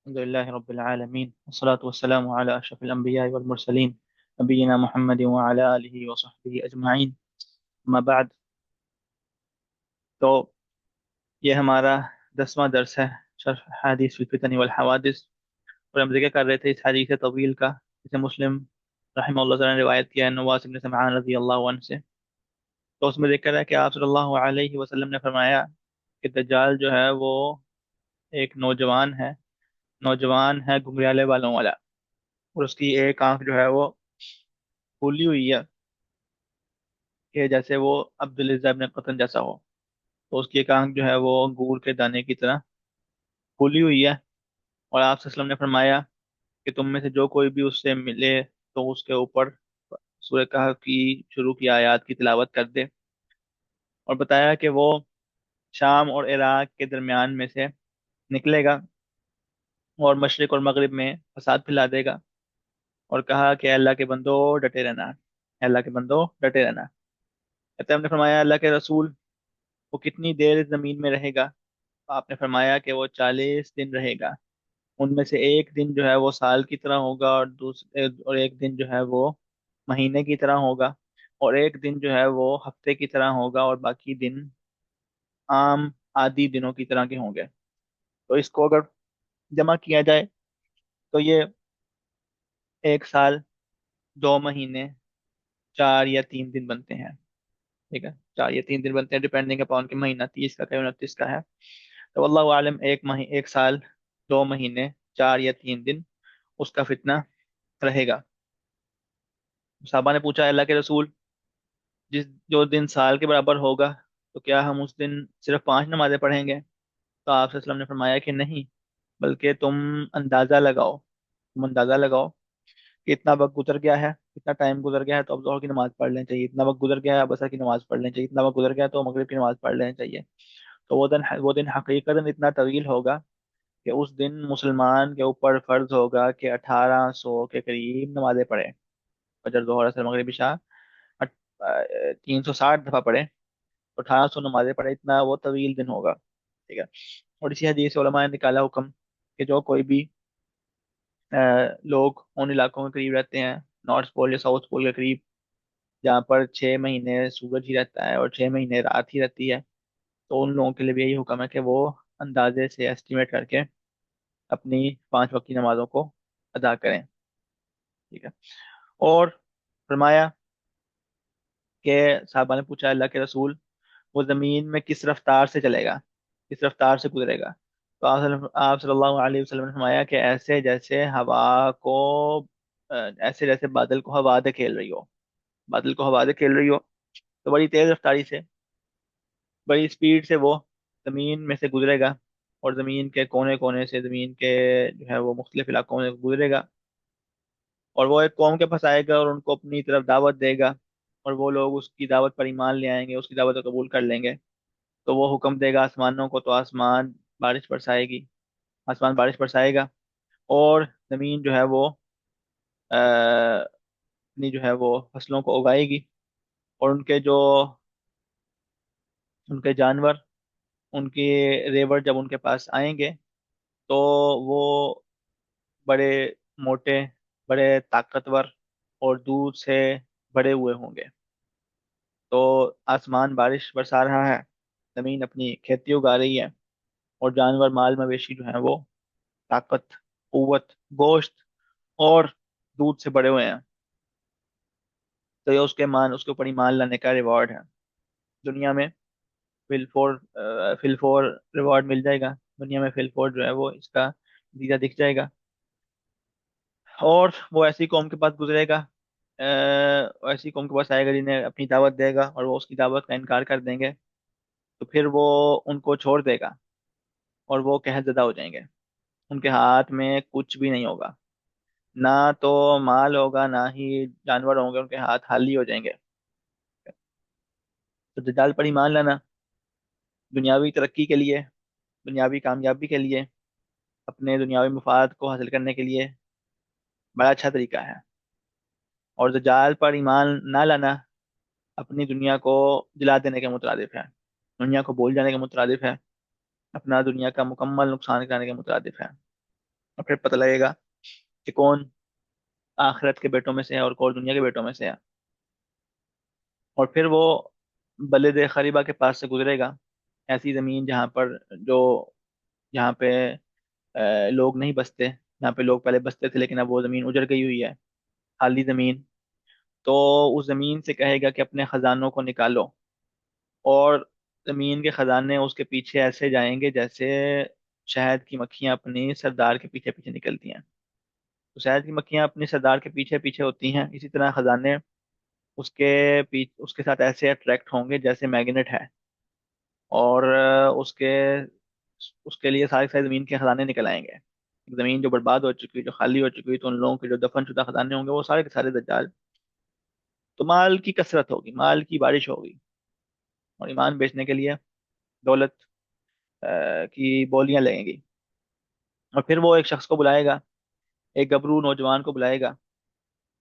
الحمد لله رب العالمين والصلاة والسلام على أشرف الأنبياء والمرسلين نبينا محمد وعلى آله وصحبه أجمعين أما بعد. تو یہ ہمارا 10واں درس ہے شرح حدیث فی الفتن والحوادث، اور ہم ذکر کر رہے تھے اس حدیث طویل کا جسے مسلم رحمہ اللہ تعالی نے روایت کیا ہے نواس بن سمعان رضی اللہ عنہ سے. تو اس میں ذکر ہے کہ آپ صلی اللہ علیہ وسلم نے فرمایا کہ دجال جو ہے وہ ایک نوجوان ہے گھنگریالے بالوں والا، اور اس کی ایک آنکھ جو ہے وہ پھولی ہوئی ہے کہ جیسے وہ عبدالعزیز ابن قطن جیسا ہو. تو اس کی ایک آنکھ جو ہے وہ انگور کے دانے کی طرح پھولی ہوئی ہے. اور آپ صلی اللہ علیہ وسلم نے فرمایا کہ تم میں سے جو کوئی بھی اس سے ملے تو اس کے اوپر سورہ کہف کی شروع کی آیات کی تلاوت کر دے، اور بتایا کہ وہ شام اور عراق کے درمیان میں سے نکلے گا اور مشرق اور مغرب میں فساد پھیلا دے گا. اور کہا کہ اے اللہ کے بندو ڈٹے رہنا، اے اللہ کے بندو ڈٹے رہنا. کہتے ہیں ہم نے فرمایا اللہ کے رسول وہ کتنی دیر اس زمین میں رہے گا؟ آپ نے فرمایا کہ وہ 40 دن رہے گا. ان میں سے ایک دن جو ہے وہ سال کی طرح ہوگا، اور ایک دن جو ہے وہ مہینے کی طرح ہوگا، اور ایک دن جو ہے وہ ہفتے کی طرح ہوگا، اور باقی دن عام عادی دنوں کی طرح کے ہوں گے. تو اس کو اگر جمع کیا جائے تو یہ 1 سال 2 مہینے 4 یا 3 دن بنتے ہیں. ٹھیک ہے، 4 یا 3 دن بنتے ہیں ڈیپینڈنگ اپون کہ مہینہ 30 کا ہے 29 کا ہے. تو اللہ عالم 1 سال 2 مہینے 4 یا 3 دن اس کا فتنہ رہے گا. صحابہ نے پوچھا اللہ کے رسول جو دن سال کے برابر ہوگا تو کیا ہم اس دن صرف 5 نمازیں پڑھیں گے؟ تو آپ صلی اللہ علیہ وسلم نے فرمایا کہ نہیں، بلکہ تم اندازہ لگاؤ کہ اتنا وقت گزر گیا ہے، اتنا ٹائم گزر گیا ہے تو اب ظہر کی نماز پڑھ لینی چاہیے، اتنا وقت گزر گیا ہے اب عصر کی نماز پڑھ لینی چاہیے، اتنا وقت گزر گیا ہے تو مغرب کی نماز پڑھ لینی چاہیے. تو وہ دن حقیقت اتنا طویل ہوگا کہ اس دن مسلمان کے اوپر فرض ہوگا کہ 1800 کے قریب نمازیں پڑھے، فجر ظہر عصر مغرب عشاء 360 دفعہ پڑھے، تو 1800 نمازیں پڑھے. اتنا وہ طویل دن ہوگا. ٹھیک ہے. اور اسی حدیث سے علماء نے نکالا حکم کہ جو کوئی بھی لوگ ان علاقوں کے قریب رہتے ہیں، نارتھ پول یا ساؤتھ پول کے قریب، جہاں پر 6 مہینے سورج ہی رہتا ہے اور 6 مہینے رات ہی رہتی ہے، تو ان لوگوں کے لیے بھی یہی حکم ہے کہ وہ اندازے سے ایسٹیمیٹ کر کے اپنی 5 وقتی نمازوں کو ادا کریں. ٹھیک ہے. اور فرمایا کہ صحابہ نے پوچھا اللہ کے رسول وہ زمین میں کس رفتار سے چلے گا، کس رفتار سے گزرے گا؟ تو آپ صلی اللہ علیہ وسلم نے فرمایا کہ ایسے جیسے ہوا کو ایسے جیسے بادل کو ہوا دے کھیل رہی ہو، بادل کو ہوا دے کھیل رہی ہو. تو بڑی تیز رفتاری سے، بڑی اسپیڈ سے وہ زمین میں سے گزرے گا، اور زمین کے کونے کونے سے، زمین کے جو ہے وہ مختلف علاقوں میں گزرے گا، اور وہ ایک قوم کے پاس آئے گا اور ان کو اپنی طرف دعوت دے گا، اور وہ لوگ اس کی دعوت پر ایمان لے آئیں گے، اس کی دعوت کو قبول کر لیں گے. تو وہ حکم دے گا آسمانوں کو، تو آسمان بارش برسائے گی، آسمان بارش برسائے گا، اور زمین جو ہے وہ اپنی جو ہے وہ فصلوں کو اگائے گی، اور ان کے جانور، ان کے ریور جب ان کے پاس آئیں گے تو وہ بڑے موٹے، بڑے طاقتور اور دودھ سے بڑے ہوئے ہوں گے. تو آسمان بارش برسا رہا ہے، زمین اپنی کھیتی اگا رہی ہے، اور جانور مال مویشی جو ہیں وہ طاقت، قوت، گوشت اور دودھ سے بڑے ہوئے ہیں. تو یہ اس کے اوپر ایمان لانے کا ریوارڈ ہے. دنیا میں فل فور ریوارڈ مل جائے گا، دنیا میں فل فور جو ہے وہ اس کا نتیجہ دکھ جائے گا. اور وہ ایسی قوم کے پاس گزرے گا، ایسی قوم کے پاس آئے گا جنہیں اپنی دعوت دے گا اور وہ اس کی دعوت کا انکار کر دیں گے. تو پھر وہ ان کو چھوڑ دے گا اور وہ قحط زدہ ہو جائیں گے. ان کے ہاتھ میں کچھ بھی نہیں ہوگا، نہ تو مال ہوگا نہ ہی جانور ہوں گے، ان کے ہاتھ خالی ہو جائیں گے. تو دجال پر ایمان لانا دنیاوی ترقی کے لیے، دنیاوی کامیابی کے لیے، اپنے دنیاوی مفاد کو حاصل کرنے کے لیے بڑا اچھا طریقہ ہے. اور دجال پر ایمان نہ لانا اپنی دنیا کو جلا دینے کے مترادف ہے، دنیا کو بھول جانے کے مترادف ہے، اپنا دنیا کا مکمل نقصان کرانے کے مترادف ہے. اور پھر پتہ لگے گا کہ کون آخرت کے بیٹوں میں سے ہے اور کون دنیا کے بیٹوں میں سے ہے. اور پھر وہ بلد خریبہ کے پاس سے گزرے گا، ایسی زمین جو جہاں پہ لوگ نہیں بستے، جہاں پہ لوگ پہلے بستے تھے لیکن اب وہ زمین اجڑ گئی ہوئی ہے، خالی زمین. تو اس زمین سے کہے گا کہ اپنے خزانوں کو نکالو. اور زمین کے خزانے اس کے پیچھے ایسے جائیں گے جیسے شہد کی مکھیاں اپنی سردار کے پیچھے پیچھے نکلتی ہیں. تو شہد کی مکھیاں اپنی سردار کے پیچھے پیچھے ہوتی ہیں، اسی طرح خزانے اس کے ساتھ ایسے اٹریکٹ ہوں گے جیسے میگنیٹ ہے. اور اس کے لیے ساری ساری زمین کے خزانے نکل آئیں گے. ایک زمین جو برباد ہو چکی، جو خالی ہو چکی، تو ان لوگوں کے جو دفن شدہ خزانے ہوں گے وہ سارے کے سارے دجال. تو مال کی کثرت ہوگی، مال کی بارش ہوگی، اور ایمان بیچنے کے لیے دولت کی بولیاں لگیں گی. اور پھر وہ ایک شخص کو بلائے گا، ایک گبرو نوجوان کو بلائے گا،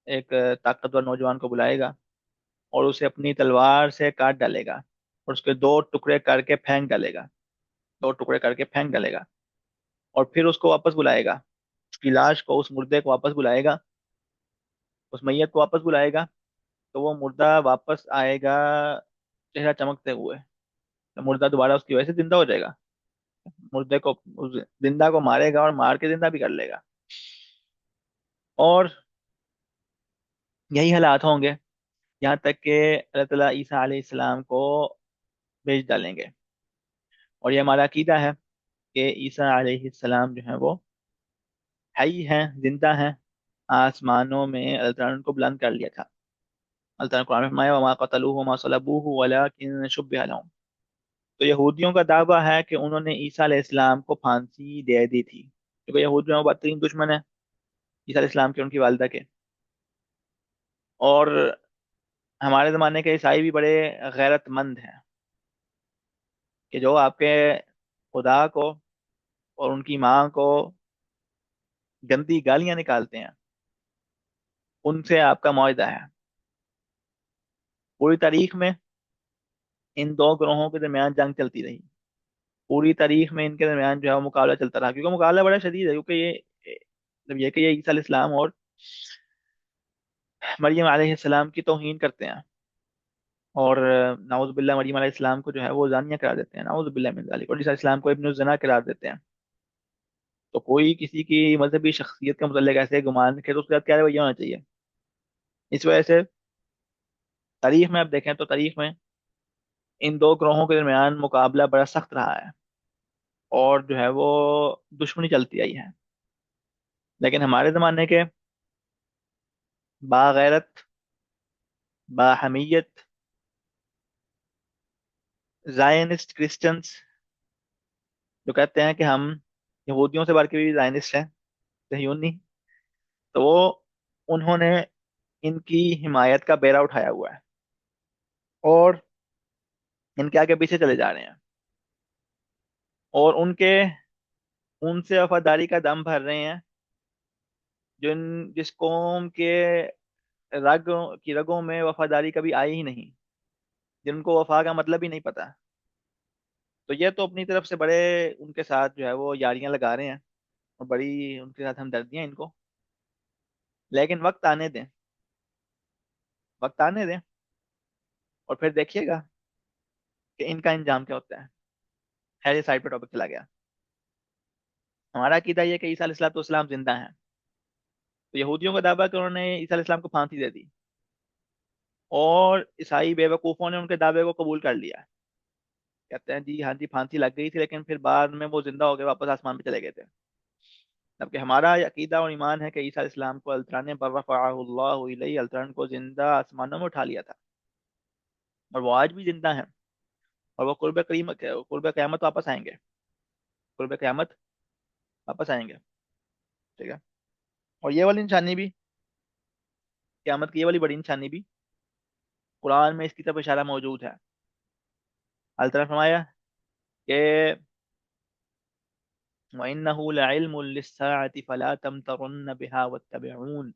ایک طاقتور نوجوان کو بلائے گا، اور اسے اپنی تلوار سے کاٹ ڈالے گا، اور اس کے دو ٹکڑے کر کے پھینک ڈالے گا، دو ٹکڑے کر کے پھینک ڈالے گا. اور پھر اس کو واپس بلائے گا، اس کی لاش کو، اس مردے کو واپس بلائے گا، اس میت کو واپس بلائے گا. تو وہ مردہ واپس آئے گا چہرہ چمکتے ہوئے. تو مردہ دوبارہ اس کی وجہ سے زندہ ہو جائے گا. مردے کو، اس زندہ کو مارے گا اور مار کے زندہ بھی کر لے گا. اور یہی حالات ہوں گے یہاں تک کہ اللہ تعالیٰ عیسیٰ علیہ السلام کو بھیج ڈالیں گے. اور یہ ہمارا عقیدہ ہے کہ عیسیٰ علیہ السلام جو ہیں وہ حی ہیں، زندہ ہیں. آسمانوں میں اللہ تعالیٰ نے ان کو بلند کر لیا تھا. اللہ تعالیٰ نے قرآن میں فرمایا وما قتلوه وما صلبوه ولكن شبه لهم. تو یہودیوں کا دعویٰ ہے کہ انہوں نے عیسیٰ علیہ السلام کو پھانسی دے دی تھی، کیونکہ یہود جو ہیں وہ بدترین دشمن ہیں عیسیٰ علیہ السلام کے، ان کی والدہ کے. اور ہمارے زمانے کے عیسائی بھی بڑے غیرت مند ہیں کہ جو آپ کے خدا کو اور ان کی ماں کو گندی گالیاں نکالتے ہیں، ان سے آپ کا معاہدہ ہے. پوری تاریخ میں ان دو گروہوں کے درمیان جنگ چلتی رہی. پوری تاریخ میں ان کے درمیان جو ہے وہ مقابلہ چلتا رہا، کیونکہ مقابلہ بڑا شدید ہے. کیونکہ مطلب یہ کہ یہ عیسیٰ علیہ السلام اور مریم علیہ السلام کی توہین کرتے ہیں، اور نعوذ باللہ مریم علیہ السلام کو جو ہے وہ زانیہ قرار دیتے ہیں، نعوذ باللہ من ذالک، اور عیسیٰ علیہ السلام کو ابن الزنا قرار دیتے ہیں. تو کوئی کسی کی مذہبی شخصیت کے متعلق ایسے گمان کہ تو اس کے ساتھ کیا رویہ ہونا چاہیے. اس وجہ سے تاریخ میں اب دیکھیں تو تاریخ میں ان دو گروہوں کے درمیان مقابلہ بڑا سخت رہا ہے، اور جو ہے وہ دشمنی چلتی آئی ہے. لیکن ہمارے زمانے کے باغیرت، باحمیت زائنسٹ کرسچنز جو کہتے ہیں کہ ہم یہودیوں سے بڑھ کے بھی زائنسٹ ہیں، صہیونی، تو انہوں نے ان کی حمایت کا بیڑا اٹھایا ہوا ہے، اور ان کے آگے پیچھے چلے جا رہے ہیں، اور ان سے وفاداری کا دم بھر رہے ہیں جس قوم کے رگوں میں وفاداری کبھی آئی ہی نہیں، جن کو وفا کا مطلب ہی نہیں پتا. تو یہ تو اپنی طرف سے بڑے ان کے ساتھ جو ہے وہ یاریاں لگا رہے ہیں، اور بڑی ان کے ساتھ ہمدردیاں ان کو. لیکن وقت آنے دیں، وقت آنے دیں، اور پھر دیکھیے گا کہ ان کا انجام کیا ہوتا ہے. خیر، یہ سائڈ پہ ٹاپک چلا گیا. ہمارا عقیدہ یہ ہے کہ عیسیٰ علیہ السلام والسلام زندہ ہیں. تو یہودیوں کا دعویٰ کہ انہوں نے عیسیٰ علیہ السلام کو پھانسی دے دی، اور عیسائی بے وقوفوں نے ان کے دعوے کو قبول کر لیا. کہتے ہیں جی ہاں جی پھانسی لگ گئی تھی، لیکن پھر بعد میں وہ زندہ ہو گئے، واپس آسمان پہ چلے گئے تھے. جبکہ ہمارا یہ عقیدہ اور ایمان ہے کہ عیسیٰ علیہ السلام کو اللہ تعالیٰ نے برفعہ اللہ الیہ، اللہ تعالیٰ نے کو زندہ آسمانوں میں اٹھا لیا تھا، اور وہ آج بھی زندہ ہیں. اور وہ قرب قیامت واپس آئیں گے، قرب قیامت واپس آئیں گے. ٹھیک ہے. اور یہ والی نشانی بھی، قیامت کی یہ والی بڑی نشانی بھی قرآن میں اس کی طرف اشارہ موجود ہے. اللہ تعالیٰ نے فرمایا کہ وَإِنَّهُ لَعِلْمٌ لِلسَّاعَةِ فَلَا تَمْتَرُنَّ بِهَا وَاتَّبِعُونِ.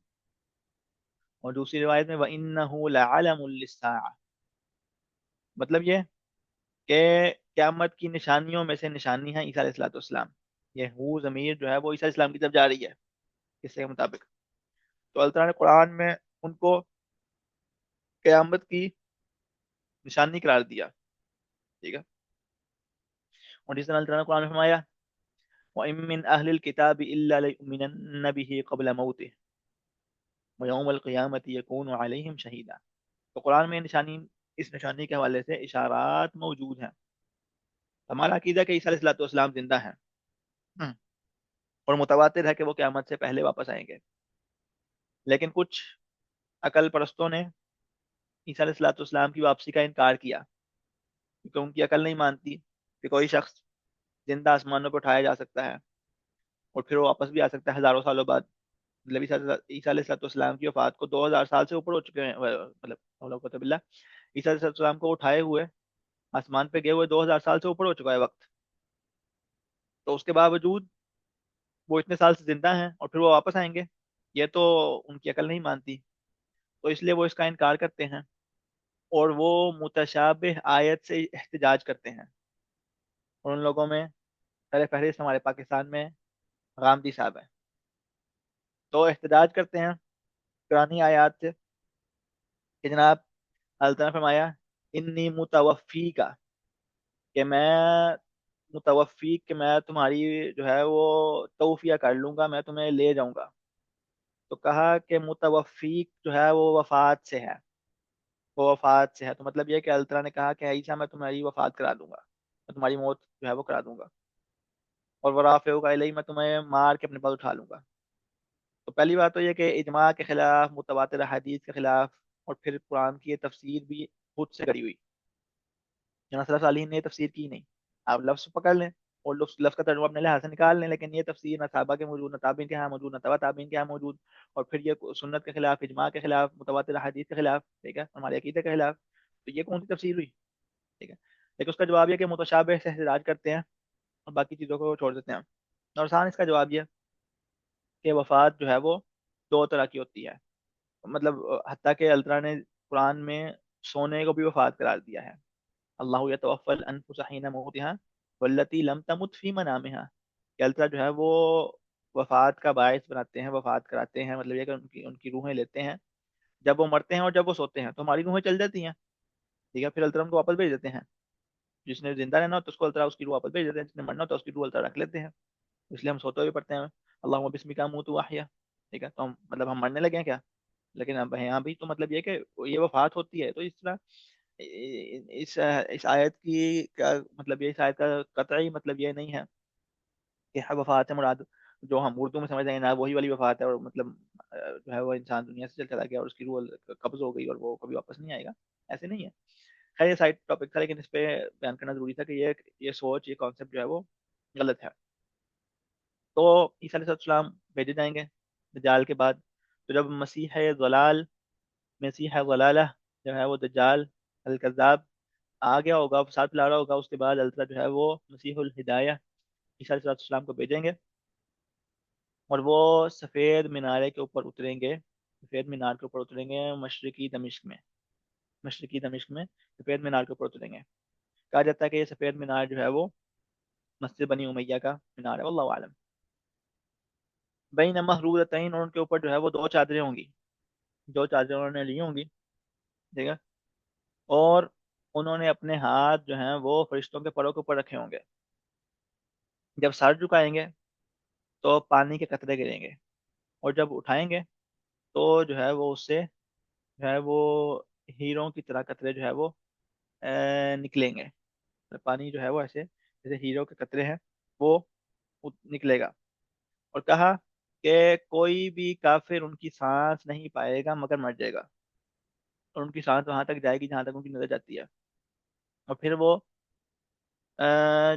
اور دوسری روایت میں وَإِنَّهُ لَعَلَمٌ لِلسَّاعَةِ. مطلب یہ کہ قیامت کی نشانیوں میں سے نشانی ہے عیسیٰ علیہ الصلوۃ والسلام. یہ ہو ضمیر جو ہے وہ عیسیٰ علیہ السلام کی طرف جا رہی ہے قصے کے مطابق. تو اللہ تعالیٰ نے قرآن میں ان کو قیامت کی نشانی قرار دیا. ٹھیک ہے. اور جس طرح اللہ تعالیٰ نے قرآن میں فرمایا وَإِن مِّنْ أَهْلِ الْكِتَابِ إِلَّا لَيُؤْمِنَنَّ بِهِ قَبْلَ مَوْتِهِ وَيَوْمَ الْقِيَامَةِ يَكُونُ عَلَيْهِمْ شَهِيدًا. تو قرآن میں اس نشانی کے حوالے سے اشارات موجود ہیں. ہمارا عقیدہ کہ عیسیٰ علیہ السلام زندہ ہیں. ہم، اور متواتر ہے کہ وہ قیامت سے پہلے واپس آئیں گے. لیکن کچھ عقل پرستوں نے عیسیٰ علیہ السلام کی واپسی کا انکار کیا کیونکہ ان کی عقل نہیں مانتی کہ کوئی شخص زندہ آسمانوں پہ اٹھایا جا سکتا ہے اور پھر وہ واپس بھی آ سکتا ہے ہزاروں سالوں بعد. مطلب عیسیٰ علیہ السلام کی وفات کو 2000 سال سے اوپر ہو چکے ہیں. مطلب اللہ عیسیٰ علیہ السلام کو اٹھائے ہوئے آسمان پہ گئے ہوئے 2000 سال سے اوپر ہو چکا ہے وقت. تو اس کے باوجود وہ اتنے سال سے زندہ ہیں اور پھر وہ واپس آئیں گے، یہ تو ان کی عقل نہیں مانتی. تو اس لیے وہ اس کا انکار کرتے ہیں اور وہ متشابہ آیت سے احتجاج کرتے ہیں. اور ان لوگوں میں سر فہرست ہمارے پاکستان میں غامدی صاحب ہیں. تو احتجاج کرتے ہیں قرآنی آیات سے کہ جناب اللہ تعالیٰ نے فرمایا انی متوفی کا، کہ میں تمہاری جو ہے وہ توفیہ کر لوں گا، میں تمہیں لے جاؤں گا. تو کہا کہ متوفیق جو ہے وہ وفات سے ہے، وہ وفات سے ہے. تو مطلب یہ کہ اللہ تعالیٰ نے کہا کہ عیسیٰ میں تمہاری وفات کرا دوں گا، میں تمہاری موت جو ہے وہ کرا دوں گا. اور ورافعک الیہ، میں تمہیں مار کے اپنے پاس اٹھا لوں گا. تو پہلی بات تو یہ کہ اجماع کے خلاف، متواتر حدیث کے خلاف، اور پھر قرآن کی یہ تفسیر بھی خود سے کری ہوئی. جناب صلی اللہ علیہ وسلم نے یہ تفسیر کی نہیں. آپ لفظ پکڑ لیں اور لفظ کا ترجمہ اپنے لحاظ سے نکال لیں، لیکن یہ تفسیر نہ صحابہ کے موجود، نہ تابعین کے ہاں موجود، نہ تبع تابعین کے ہاں موجود. اور پھر یہ سنت کے خلاف، اجماع کے خلاف، متواتر حدیث کے خلاف، ٹھیک ہے، ہمارے عقیدے کے خلاف. تو یہ کون سی تفسیر ہوئی؟ ٹھیک ہے. لیکن اس کا جواب یہ کہ متشابہ سے احتجاج کرتے ہیں اور باقی چیزوں کو چھوڑ دیتے ہیں. اور آسان اس کا جواب یہ کہ وفات جو ہے وہ دو طرح کی ہوتی ہے. مطلب حتیٰ کہ اللہ تعالیٰ نے قرآن میں سونے کو بھی وفات قرار دیا ہے. اللہ یتوفی الانفس حین موتها والتی لم تمت فی منامها. کہ اللہ تعالیٰ جو ہے وہ وفات کا باعث بناتے ہیں، وفات کراتے ہیں. مطلب یہ کہ ان کی روحیں لیتے ہیں جب وہ مرتے ہیں اور جب وہ سوتے ہیں، تو ہماری روحیں چل جاتی ہیں. ٹھیک ہے. پھر اللہ تعالیٰ ان کو واپس بھیج دیتے ہیں. جس نے زندہ رہنا ہوتا ہے اس کو اللہ تعالیٰ اس کی روح واپس بھیج دیتے ہیں، جس نے مرنا ہوتا ہے اس کی روح اللہ تعالیٰ رکھ لیتے ہیں. اس لیے ہم سوتے ہوئے پڑھتے ہیں اللہم بسمک اموت واحیا. ٹھیک ہے. تو ہم مطلب ہم مرنے لگے ہیں کیا؟ لیکن اب یہاں بھی تو مطلب یہ کہ یہ وفات ہوتی ہے. تو اس طرح اس آیت کی کا مطلب یہ، اس آیت کا قطعی مطلب یہ نہیں ہے کہ ہر وفات سے مراد جو ہم اردو میں سمجھ رہے ہیں نا وہی والی وفات ہے، اور مطلب جو ہے وہ انسان دنیا سے چلا گیا اور اس کی روح قبض ہو گئی اور وہ کبھی واپس نہیں آئے گا. ایسے نہیں ہے. خیر یہ سائڈ ٹاپک تھا، لیکن اس پہ بیان کرنا ضروری تھا کہ یہ سوچ، یہ کانسیپٹ جو ہے وہ غلط ہے. تو عیسیٰ علیہ السلام بھیجے جائیں گے دجال کے بعد. تو جب مسیح ضلالہ جو ہے وہ دجال الکذاب آ گیا ہوگا، ساتھ لا رہا ہوگا، اس کے بعد اللہ تعالیٰ جو ہے وہ مسیح الہدایہ عیسیٰ علیہ السلام کو بھیجیں گے. اور وہ سفید مینارے کے اوپر اتریں گے، سفید مینار کے اوپر اتریں گے مشرقی دمشق میں سفید مینار کے اوپر اتریں گے. کہا جاتا ہے کہ یہ سفید مینار جو ہے وہ مسجد بنی امیہ کا مینار ہے. واللہ عالم. بین محرورتین، اور ان کے اوپر جو ہے وہ دو چادریں ہوں گی، دو چادریں انہوں نے لی ہوں گی. ٹھیک ہے. اور انہوں نے اپنے ہاتھ جو ہیں وہ فرشتوں کے پروں کے اوپر رکھے ہوں گے. جب سر جھکائیں گے تو پانی کے قطرے گریں گے، اور جب اٹھائیں گے تو جو ہے وہ اس سے جو ہے وہ ہیروں کی طرح قطرے جو ہے وہ نکلیں گے. پانی جو ہے وہ ایسے جیسے ہیروں کے قطرے ہیں وہ نکلے گا. اور کہا کہ کوئی بھی کافر ان کی سانس نہیں پائے گا مگر مر جائے گا، اور ان کی سانس وہاں تک جائے گی جہاں تک ان کی نظر جاتی ہے. اور پھر وہ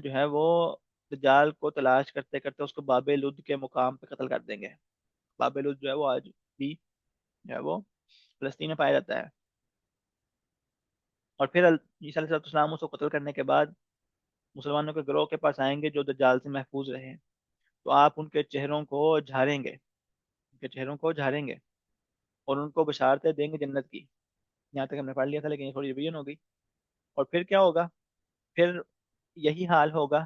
جو ہے وہ دجال کو تلاش کرتے کرتے اس کو باب لد کے مقام پہ قتل کر دیں گے. باب لد جو ہے وہ آج بھی جو ہے وہ فلسطین میں پایا جاتا ہے. اور پھر عیسیٰ علیہ السلام اس کو قتل کرنے کے بعد مسلمانوں کے گروہ کے پاس آئیں گے جو دجال سے محفوظ رہے. تو آپ ان کے چہروں کو جھاڑیں گے، ان کے چہروں کو جھاڑیں گے اور ان کو بشارتیں دیں گے جنت کی. یہاں تک ہم نے پڑھ لیا تھا لیکن یہ تھوڑی ریویژن ہو گئی. اور پھر کیا ہوگا؟ پھر یہی حال ہوگا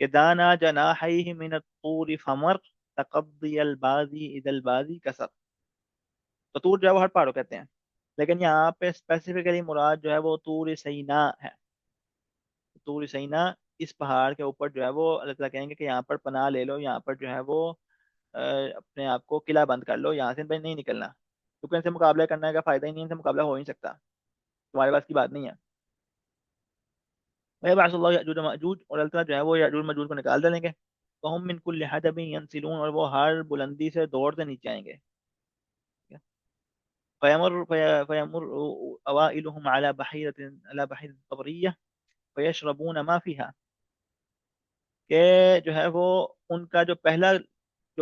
کہ دانا جناحیہ من الطور فمر تقضی البازی اذا البازی کسر. تو طور جو ہے وہ ہر پہاڑ کو کہتے ہیں، لیکن یہاں پہ اسپیسیفکلی مراد جو ہے وہ طور سینا ہے. طور سینا اس پہاڑ کے اوپر جو ہے وہ اللہ تعالیٰ کہیں گے کہ یہاں پر پناہ لے لو، یہاں پر جو ہے وہ اپنے آپ کو قلعہ بند کر لو، یہاں سے بھائی نہیں نکلنا، کیونکہ ان سے مقابلہ کرنے کا فائدہ ہی نہیں، ان سے مقابلہ ہو ہی نہیں سکتا، تمہارے پاس کی بات نہیں ہے. وَيَبْعَثُ اللَّهُ يَأْجُوجَ وَمَأْجُوجَ، اور اللہ تعالیٰ جو ہے وہ یأجوج مأجوج کو نکال ڈالیں گے. وَهُم مِّن كُلِّ حَدَبٍ يَنْسِلُونَ، اور وہ ہر بلندی سے دوڑتے نیچے آئیں گے. فَيَمُرُّ أَوَائِلُهُمْ عَلَى بَحِيرَةٍ طَبْرِيَّةٍ فَيَشْرَبُونَ مَا فِيهَا، کہ جو ہے وہ ان کا جو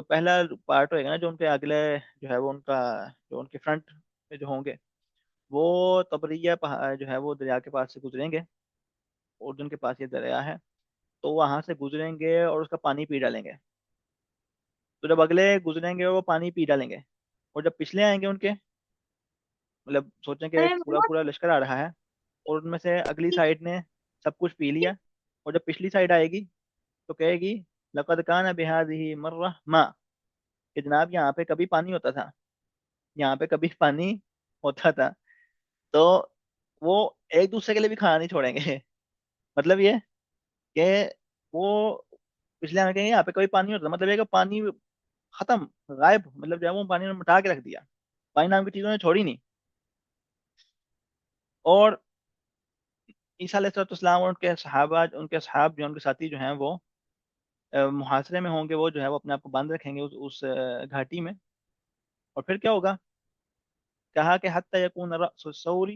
پہلا پارٹ ہوئے گا نا، جو ان کے اگلے جو ہے وہ ان کا جو ان کے فرنٹ میں جو ہوں گے، وہ طبریہ جو ہے وہ دریا کے پاس سے گزریں گے، اردن کے پاس یہ دریا ہے، تو وہاں سے گزریں گے اور اس کا پانی پی ڈالیں گے. تو جب اگلے گزریں گے وہ پانی پی ڈالیں گے، اور جب پچھلے آئیں گے ان کے، مطلب سوچیں کہ ایک پورا پورا لشکر آ رہا ہے اور ان میں سے اگلی سائڈ نے سب کچھ پی لیا، اور جب پچھلی سائڈ آئے گی تو کہے گی لقد کان بهذه مرہ ماء، کہ جناب یہاں پہ کبھی پانی ہوتا تھا، یہاں پہ کبھی پانی ہوتا تھا. تو وہ ایک دوسرے کے لیے بھی کھانا نہیں چھوڑیں گے. مطلب یہ کہ وہ پچھلے میں کہیں یہاں پہ کبھی پانی نہیں ہوتا، مطلب یہ کہ پانی ختم، غائب، مطلب جو ہے وہ پانی نے مٹا کے رکھ دیا، پانی نام کی چیزوں نے چھوڑی نہیں. اور عیسیٰ علیہ السلام اور ان کے صحابہ، ان کے صحاب جو ان کے ساتھی جو ہیں وہ محاصرے میں ہوں گے، وہ جو ہے وہ اپنے آپ کو بند رکھیں گے اس گھاٹی میں. اور پھر کیا ہوگا؟ کہا کہ حتی یکون رأس الثور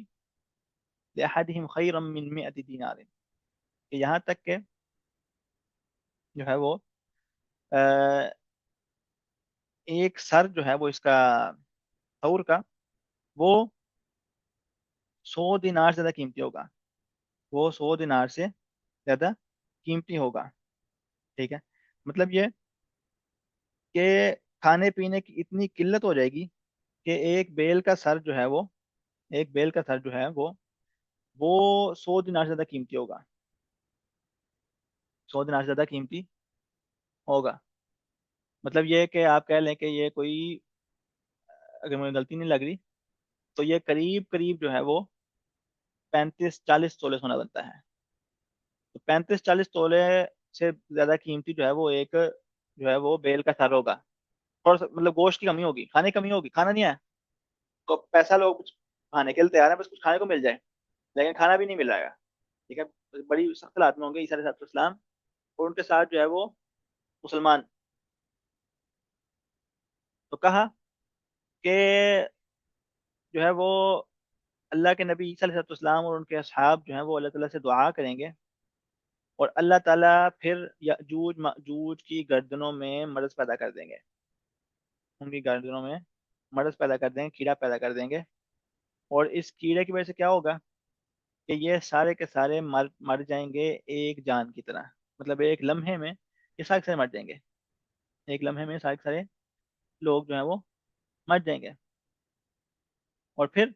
لأحدهم خیرا من 100 دینار، کہ یہاں تک کہ جو ہے وہ آ، ایک سر جو ہے وہ اس کا ثور کا، وہ 100 دینار سے زیادہ قیمتی ہوگا، وہ 100 دینار سے زیادہ قیمتی ہوگا. ٹھیک ہے، مطلب یہ کہ کھانے پینے کی اتنی قلت ہو جائے گی کہ ایک بیل کا سر جو ہے وہ، ایک بیل کا سر جو ہے وہ 100 دینار سے زیادہ قیمتی ہوگا، 100 دینار سے زیادہ قیمتی ہوگا. مطلب یہ کہ آپ کہہ لیں کہ یہ کوئی، اگر مجھے غلطی نہیں لگ رہی، تو یہ قریب قریب جو ہے وہ 35-40 تولے سونا بنتا ہے. تو 35-40 تولے سے زیادہ قیمتی جو ہے وہ ایک جو ہے وہ بیل کا سر ہوگا. اور مطلب گوشت کی کمی ہوگی، کھانے کی کمی ہوگی، کھانا نہیں ہے تو پیسہ لوگ کچھ کھانے کے لیے تیار ہے، بس کچھ کھانے کو مل جائے، لیکن کھانا بھی نہیں مل رہا ہے. ٹھیک ہے، بڑی سخت حالات میں ہوں گے عیسیٰ علیہ السلام اور ان کے ساتھ جو ہے وہ مسلمان. تو کہا کہ جو ہے وہ اللہ کے نبی عیسیٰ علیہ السلام اور ان کے اصحاب جو ہیں وہ اللہ تعالیٰ سے دعا کریں گے، اور اللہ تعالیٰ پھر یأجوج مأجوج کی گردنوں میں مرض پیدا کر دیں گے، ان کی گردنوں میں مرض پیدا کر دیں گے، کیڑا پیدا کر دیں گے. اور اس کیڑے کی وجہ سے کیا ہوگا کہ یہ سارے کے سارے مر جائیں گے ایک جان کی طرح. مطلب ایک لمحے میں یہ سارے کے سارے مر جائیں گے، ایک لمحے میں سارے کے سارے لوگ جو ہیں وہ مر جائیں گے. اور پھر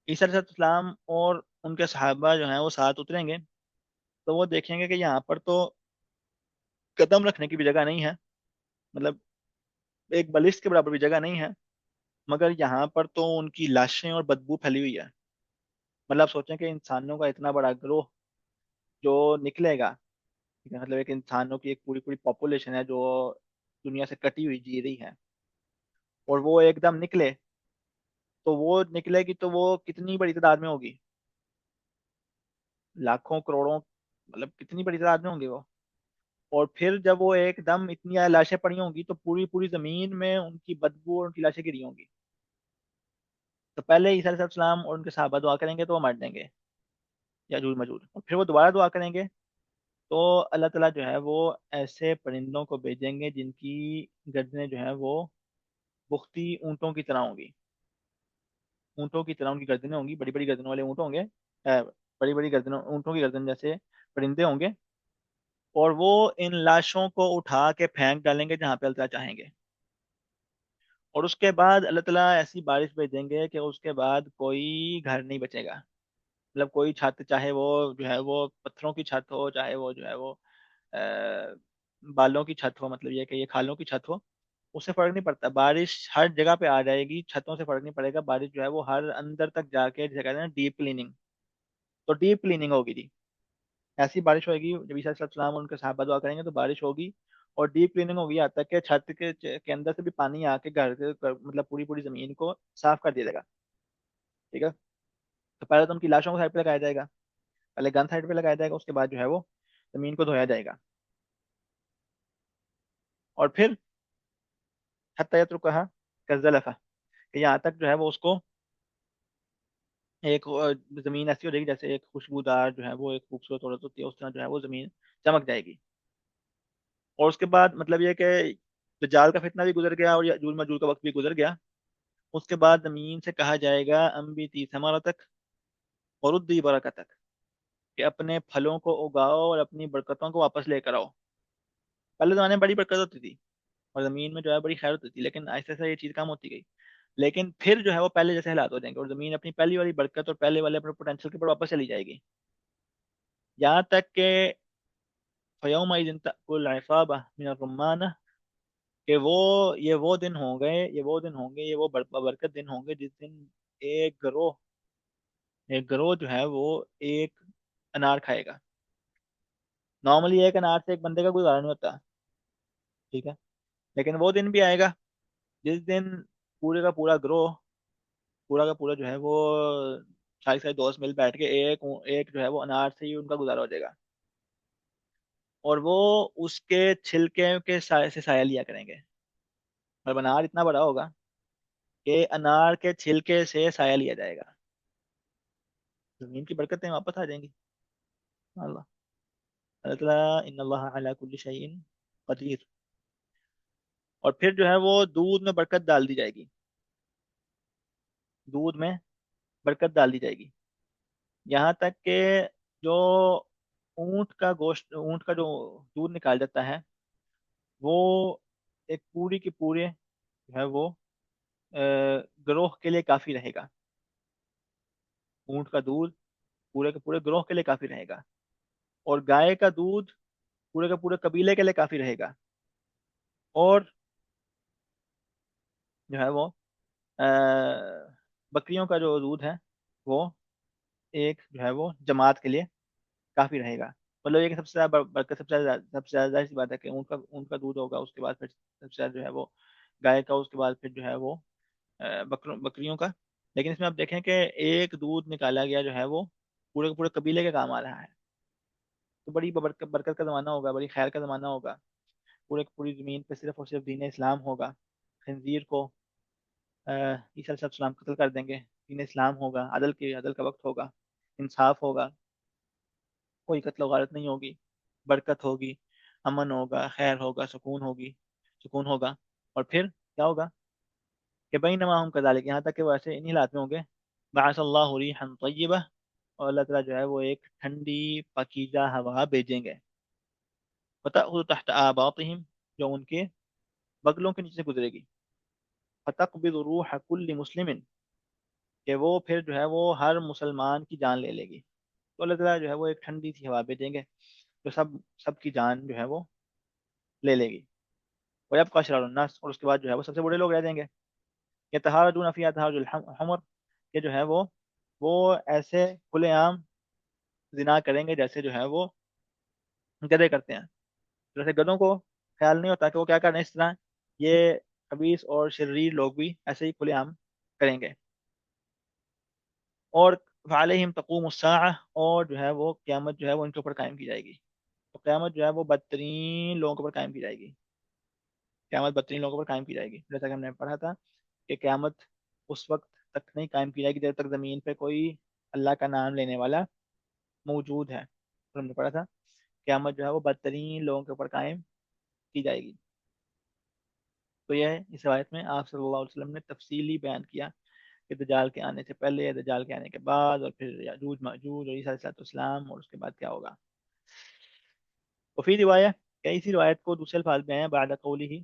عیسیٰ علیہ السلام اور ان کے صحابہ جو ہیں وہ ساتھ اتریں گے، تو وہ دیکھیں گے کہ یہاں پر تو قدم رکھنے کی بھی جگہ نہیں ہے، مطلب ایک بلسٹ کے برابر بھی جگہ نہیں ہے، مگر یہاں پر تو ان کی لاشیں اور بدبو پھیلی ہوئی ہے. مطلب سوچیں کہ انسانوں کا اتنا بڑا گروہ جو نکلے گا، ٹھیک ہے، مطلب ایک انسانوں کی ایک پوری پوری پاپولیشن ہے جو دنیا سے کٹی ہوئی جی رہی ہے، اور وہ ایک دم نکلے، تو وہ نکلے گی تو وہ کتنی بڑی تعداد میں ہوگی؟ لاکھوں کروڑوں، مطلب کتنی بڑی تعداد میں ہوں گے وہ. اور پھر جب وہ ایک دم اتنی لاشیں پڑی ہوں گی تو پوری پوری زمین میں ان کی بدبو اور ان کی لاشیں گری ہوں گی. تو پہلے عیسیٰ علیہ السلام اور ان کے صحابہ دعا کریں گے تو وہ مر جائیں گے یاجوج ماجوج، اور پھر وہ دوبارہ دعا کریں گے تو اللہ تعالیٰ جو ہے وہ ایسے پرندوں کو بھیجیں گے جن کی گردنیں جو ہیں وہ بختی اونٹوں کی طرح ہوں گی. اونٹوں کی طرح ان کی گردنیں ہوں گی، بڑی بڑی گردنوں والے اونٹ ہوں گے، بڑی بڑی گردنوں اونٹوں کی گردن جیسے پرندے ہوں گے. اور وہ ان لاشوں کو اٹھا کے پھینک ڈالیں گے جہاں پہ اللہ تعالیٰ چاہیں گے. اور اس کے بعد اللہ تعالیٰ ایسی بارش بھیج دیں گے کہ اس کے بعد کوئی گھر نہیں بچے گا، مطلب کوئی چھت، چاہے وہ جو ہے وہ پتھروں کی چھت ہو، چاہے وہ جو ہے وہ آ، بالوں کی چھت ہو، مطلب یہ کہ یہ کھالوں کی چھت ہو، اس سے فرق نہیں پڑتا، بارش ہر جگہ پہ آ جائے گی، چھتوں سے فرق نہیں پڑے گا، بارش جو ہے وہ ہر اندر تک جا کے، جسے کہتے ہیں نا ڈیپ کلیننگ، تو ڈیپ کلیننگ ہوگی جی، ایسی بارش ہوگی جب عیسیٰ علیہ السلام اور ان کے صحابہ دعا کریں گے تو بارش ہوگی، اور ڈیپ کلیننگ ہوگی یہاں تک کہ چھت کے اندر سے بھی پانی آ کے گھر مطلب پوری پوری زمین کو صاف کر دیا جائے گا، ٹھیک ہے؟ تو پہلے تو ان کی لاشوں کو سائڈ پہ لگایا جائے گا، پہلے گن سائڈ پہ لگایا جائے گا، اس کے بعد جو ہے وہ زمین کو دھویا جائے گا، اور پھر حتی یترکھا کالزلفہ، کہ یہاں تک جو ہے وہ اس کو ایک زمین ایسی ہو جائے گی جیسے ایک خوشبودار جو ہے وہ ایک خوبصورت عورت ہوتی ہے، اس طرح جو ہے وہ زمین چمک جائے گی، اور اس کے بعد مطلب یہ کہ دجال کا فتنہ بھی گزر گیا اور یاجوج ماجوج کا وقت بھی گزر گیا، اس کے بعد زمین سے کہا جائے گا انبتی ثمرتک وردی برکتک، کہ اپنے پھلوں کو اگاؤ اور اپنی برکتوں کو واپس لے کر آؤ۔ پہلے زمانے میں بڑی برکت ہوتی تھی اور زمین میں جو ہے بڑی خیر ہوتی تھی، لیکن آہستہ آہستہ یہ چیز کم ہوتی گئی، لیکن پھر جو ہے وہ پہلے جیسے حالات ہو جائیں گے اور زمین اپنی پہلی والی برکت اور پہلے والے اپنے پوٹینشیل کے اوپر واپس چلی جائے گی، یہاں تک کہ فَيَوْمَئِذٍ تَأْكُلُ الْعِصَابَةُ مِنَ الرُّمَّانَةِ، کہ یہ وہ دن ہوں گے، یہ وہ دن ہوں گے، یہ وہ برکت دن ہوں گے جس دن ایک گروہ ایک گروہ جو ہے وہ ایک انار کھائے گا۔ نارملی ایک انار سے ایک بندے کا گزارا نہیں ہوتا، ٹھیک ہے، لیکن وہ دن بھی آئے گا جس دن پورے کا پورا گروہ، پورا کا پورا جو ہے وہ سارے سارے دوست مل بیٹھ کے ایک ایک جو ہے وہ انار سے ہی ان کا گزارا ہو جائے گا، اور وہ اس کے چھلکے کے سائے سے سایہ لیا کریں گے، اور انار اتنا بڑا ہوگا کہ انار کے چھلکے سے سایہ لیا جائے گا، زمین کی برکتیں واپس آ جائیں گی۔ اللہ، اللہ تعالیٰ ان اللہ علی کل شیء قدیر، اور پھر جو ہے وہ دودھ میں برکت ڈال دی جائے گی، دودھ میں برکت ڈال دی جائے گی، یہاں تک کہ جو اونٹ کا گوشت، اونٹ کا جو دودھ نکال جاتا ہے، وہ ایک پوری کی پورے جو ہے وہ گروہ کے لیے کافی رہے گا، اونٹ کا دودھ پورے کے پورے گروہ کے لیے کافی رہے گا، اور گائے کا دودھ پورے کے پورے قبیلے کے لیے کافی رہے گا، اور جو ہے وہ بکریوں کا جو دودھ ہے وہ ایک جو ہے وہ جماعت کے لیے کافی رہے گا، مطلب یہ کہ سب سے زیادہ برکت، سب سے زیادہ ظاہر سی بات ہے کہ اونٹ کا دودھ ہوگا، اس کے بعد پھر سب سے زیادہ جو ہے وہ گائے کا، اس کے بعد پھر جو ہے وہ بکریوں کا، لیکن اس میں آپ دیکھیں کہ ایک دودھ نکالا گیا جو ہے وہ پورے کے پورے قبیلے کے کام آ رہا ہے، تو بڑی برکت کا زمانہ ہوگا، بڑی خیر کا زمانہ ہوگا، پورے کی پوری زمین پہ صرف اور صرف دین اسلام ہوگا، خنزیر کو عیسیٰ علیہ السلام قتل کر دیں گے، دین اسلام ہوگا، عدل کا وقت ہوگا، انصاف ہوگا، کوئی قتل و غارت نہیں ہوگی، برکت ہوگی، امن ہوگا، خیر ہوگا، سکون ہوگا، اور پھر کیا ہوگا کہ بینما ہم کذالک، یہاں تک کہ وہ ایسے انہی حالات میں ہوں گے، بعث اللہ ریحا طیبہ، اور اللہ تعالیٰ جو ہے وہ ایک ٹھنڈی پاکیزہ ہوا بھیجیں گے، فتأخذ تحت آباطہم، جو ان کے بغلوں کے نیچے سے گزرے گی، فتقبض روح کل مسلم، کہ وہ پھر جو ہے وہ ہر مسلمان کی جان لے لے گی، تو اللہ تعالیٰ جو ہے وہ ایک ٹھنڈی سی ہوا بھیجیں گے جو سب کی جان جو ہے وہ لے لے گی، وَيَبْقَى شرار الناس، اور اس کے بعد جو ہے وہ سب سے بڑے لوگ رہ جائیں گے، يتہارجون فیہا تہارج الحمر، کہ جو ہے وہ ایسے کھلے عام زنا کریں گے جیسے جو ہے وہ گدھے کرتے ہیں، جیسے گدھوں کو خیال نہیں ہوتا کہ وہ کیا کرنا ہے، اس طرح یہ خبیث اور شریر لوگ بھی ایسے ہی کھلے عام کریں گے، اور فعلیہم تقوم الساعہ، اور جو ہے وہ قیامت جو ہے وہ ان کے اوپر قائم کی جائے گی، تو قیامت جو ہے وہ بدترین لوگوں کے اوپر قائم کی جائے گی، قیامت بدترین لوگوں پر قائم کی جائے گی، جیسا کہ ہم نے پڑھا تھا کہ قیامت اس وقت تک نہیں قائم کی جائے گی جب تک زمین پہ کوئی اللہ کا نام لینے والا موجود ہے، اور ہم نے پڑھا تھا قیامت جو ہے وہ بدترین لوگوں کے اوپر قائم کی جائے گی، تو یہ ہے اس روایت میں آپ صلی اللہ علیہ وسلم نے تفصیلی بیان کیا کہ دجال کے آنے سے پہلے، دجال کے آنے کے بعد، اور پھر یاجوج ماجوج اور عیسیٰ علیہ السلام، اور اس کے بعد کیا ہوگا، وفی روایت، کہ اسی روایت کو دوسرے الفاظ میں ہے بعد قولی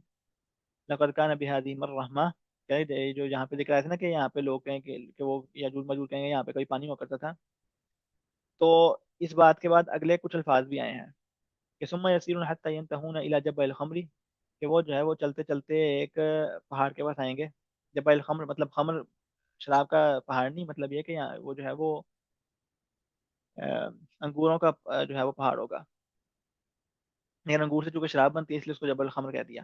لقد كان بهذه مرة ماء، جو یہاں پہ ذکر آیا تھا نا کہ یہاں پہ لوگ کہیں کہ وہ یاجوج ماجوج کہیں گے یہاں پہ کوئی پانی ہوا کرتا تھا، تو اس بات کے بعد اگلے کچھ الفاظ بھی آئے ہیں کہ ثم یسیرون حتی ینتہون الی جبل الخمر، کہ وہ جو ہے وہ چلتے چلتے ایک پہاڑ کے پاس آئیں گے. جبل الخمر مطلب خمر شراب کا پہاڑ نہیں، مطلب یہ کہ یہاں وہ جو ہے وہ انگوروں کا جو ہے وہ پہاڑ ہوگا. لیکن انگور سے چونکہ شراب بنتی ہے اس لیے اس کو جبل الخمر کہہ دیا.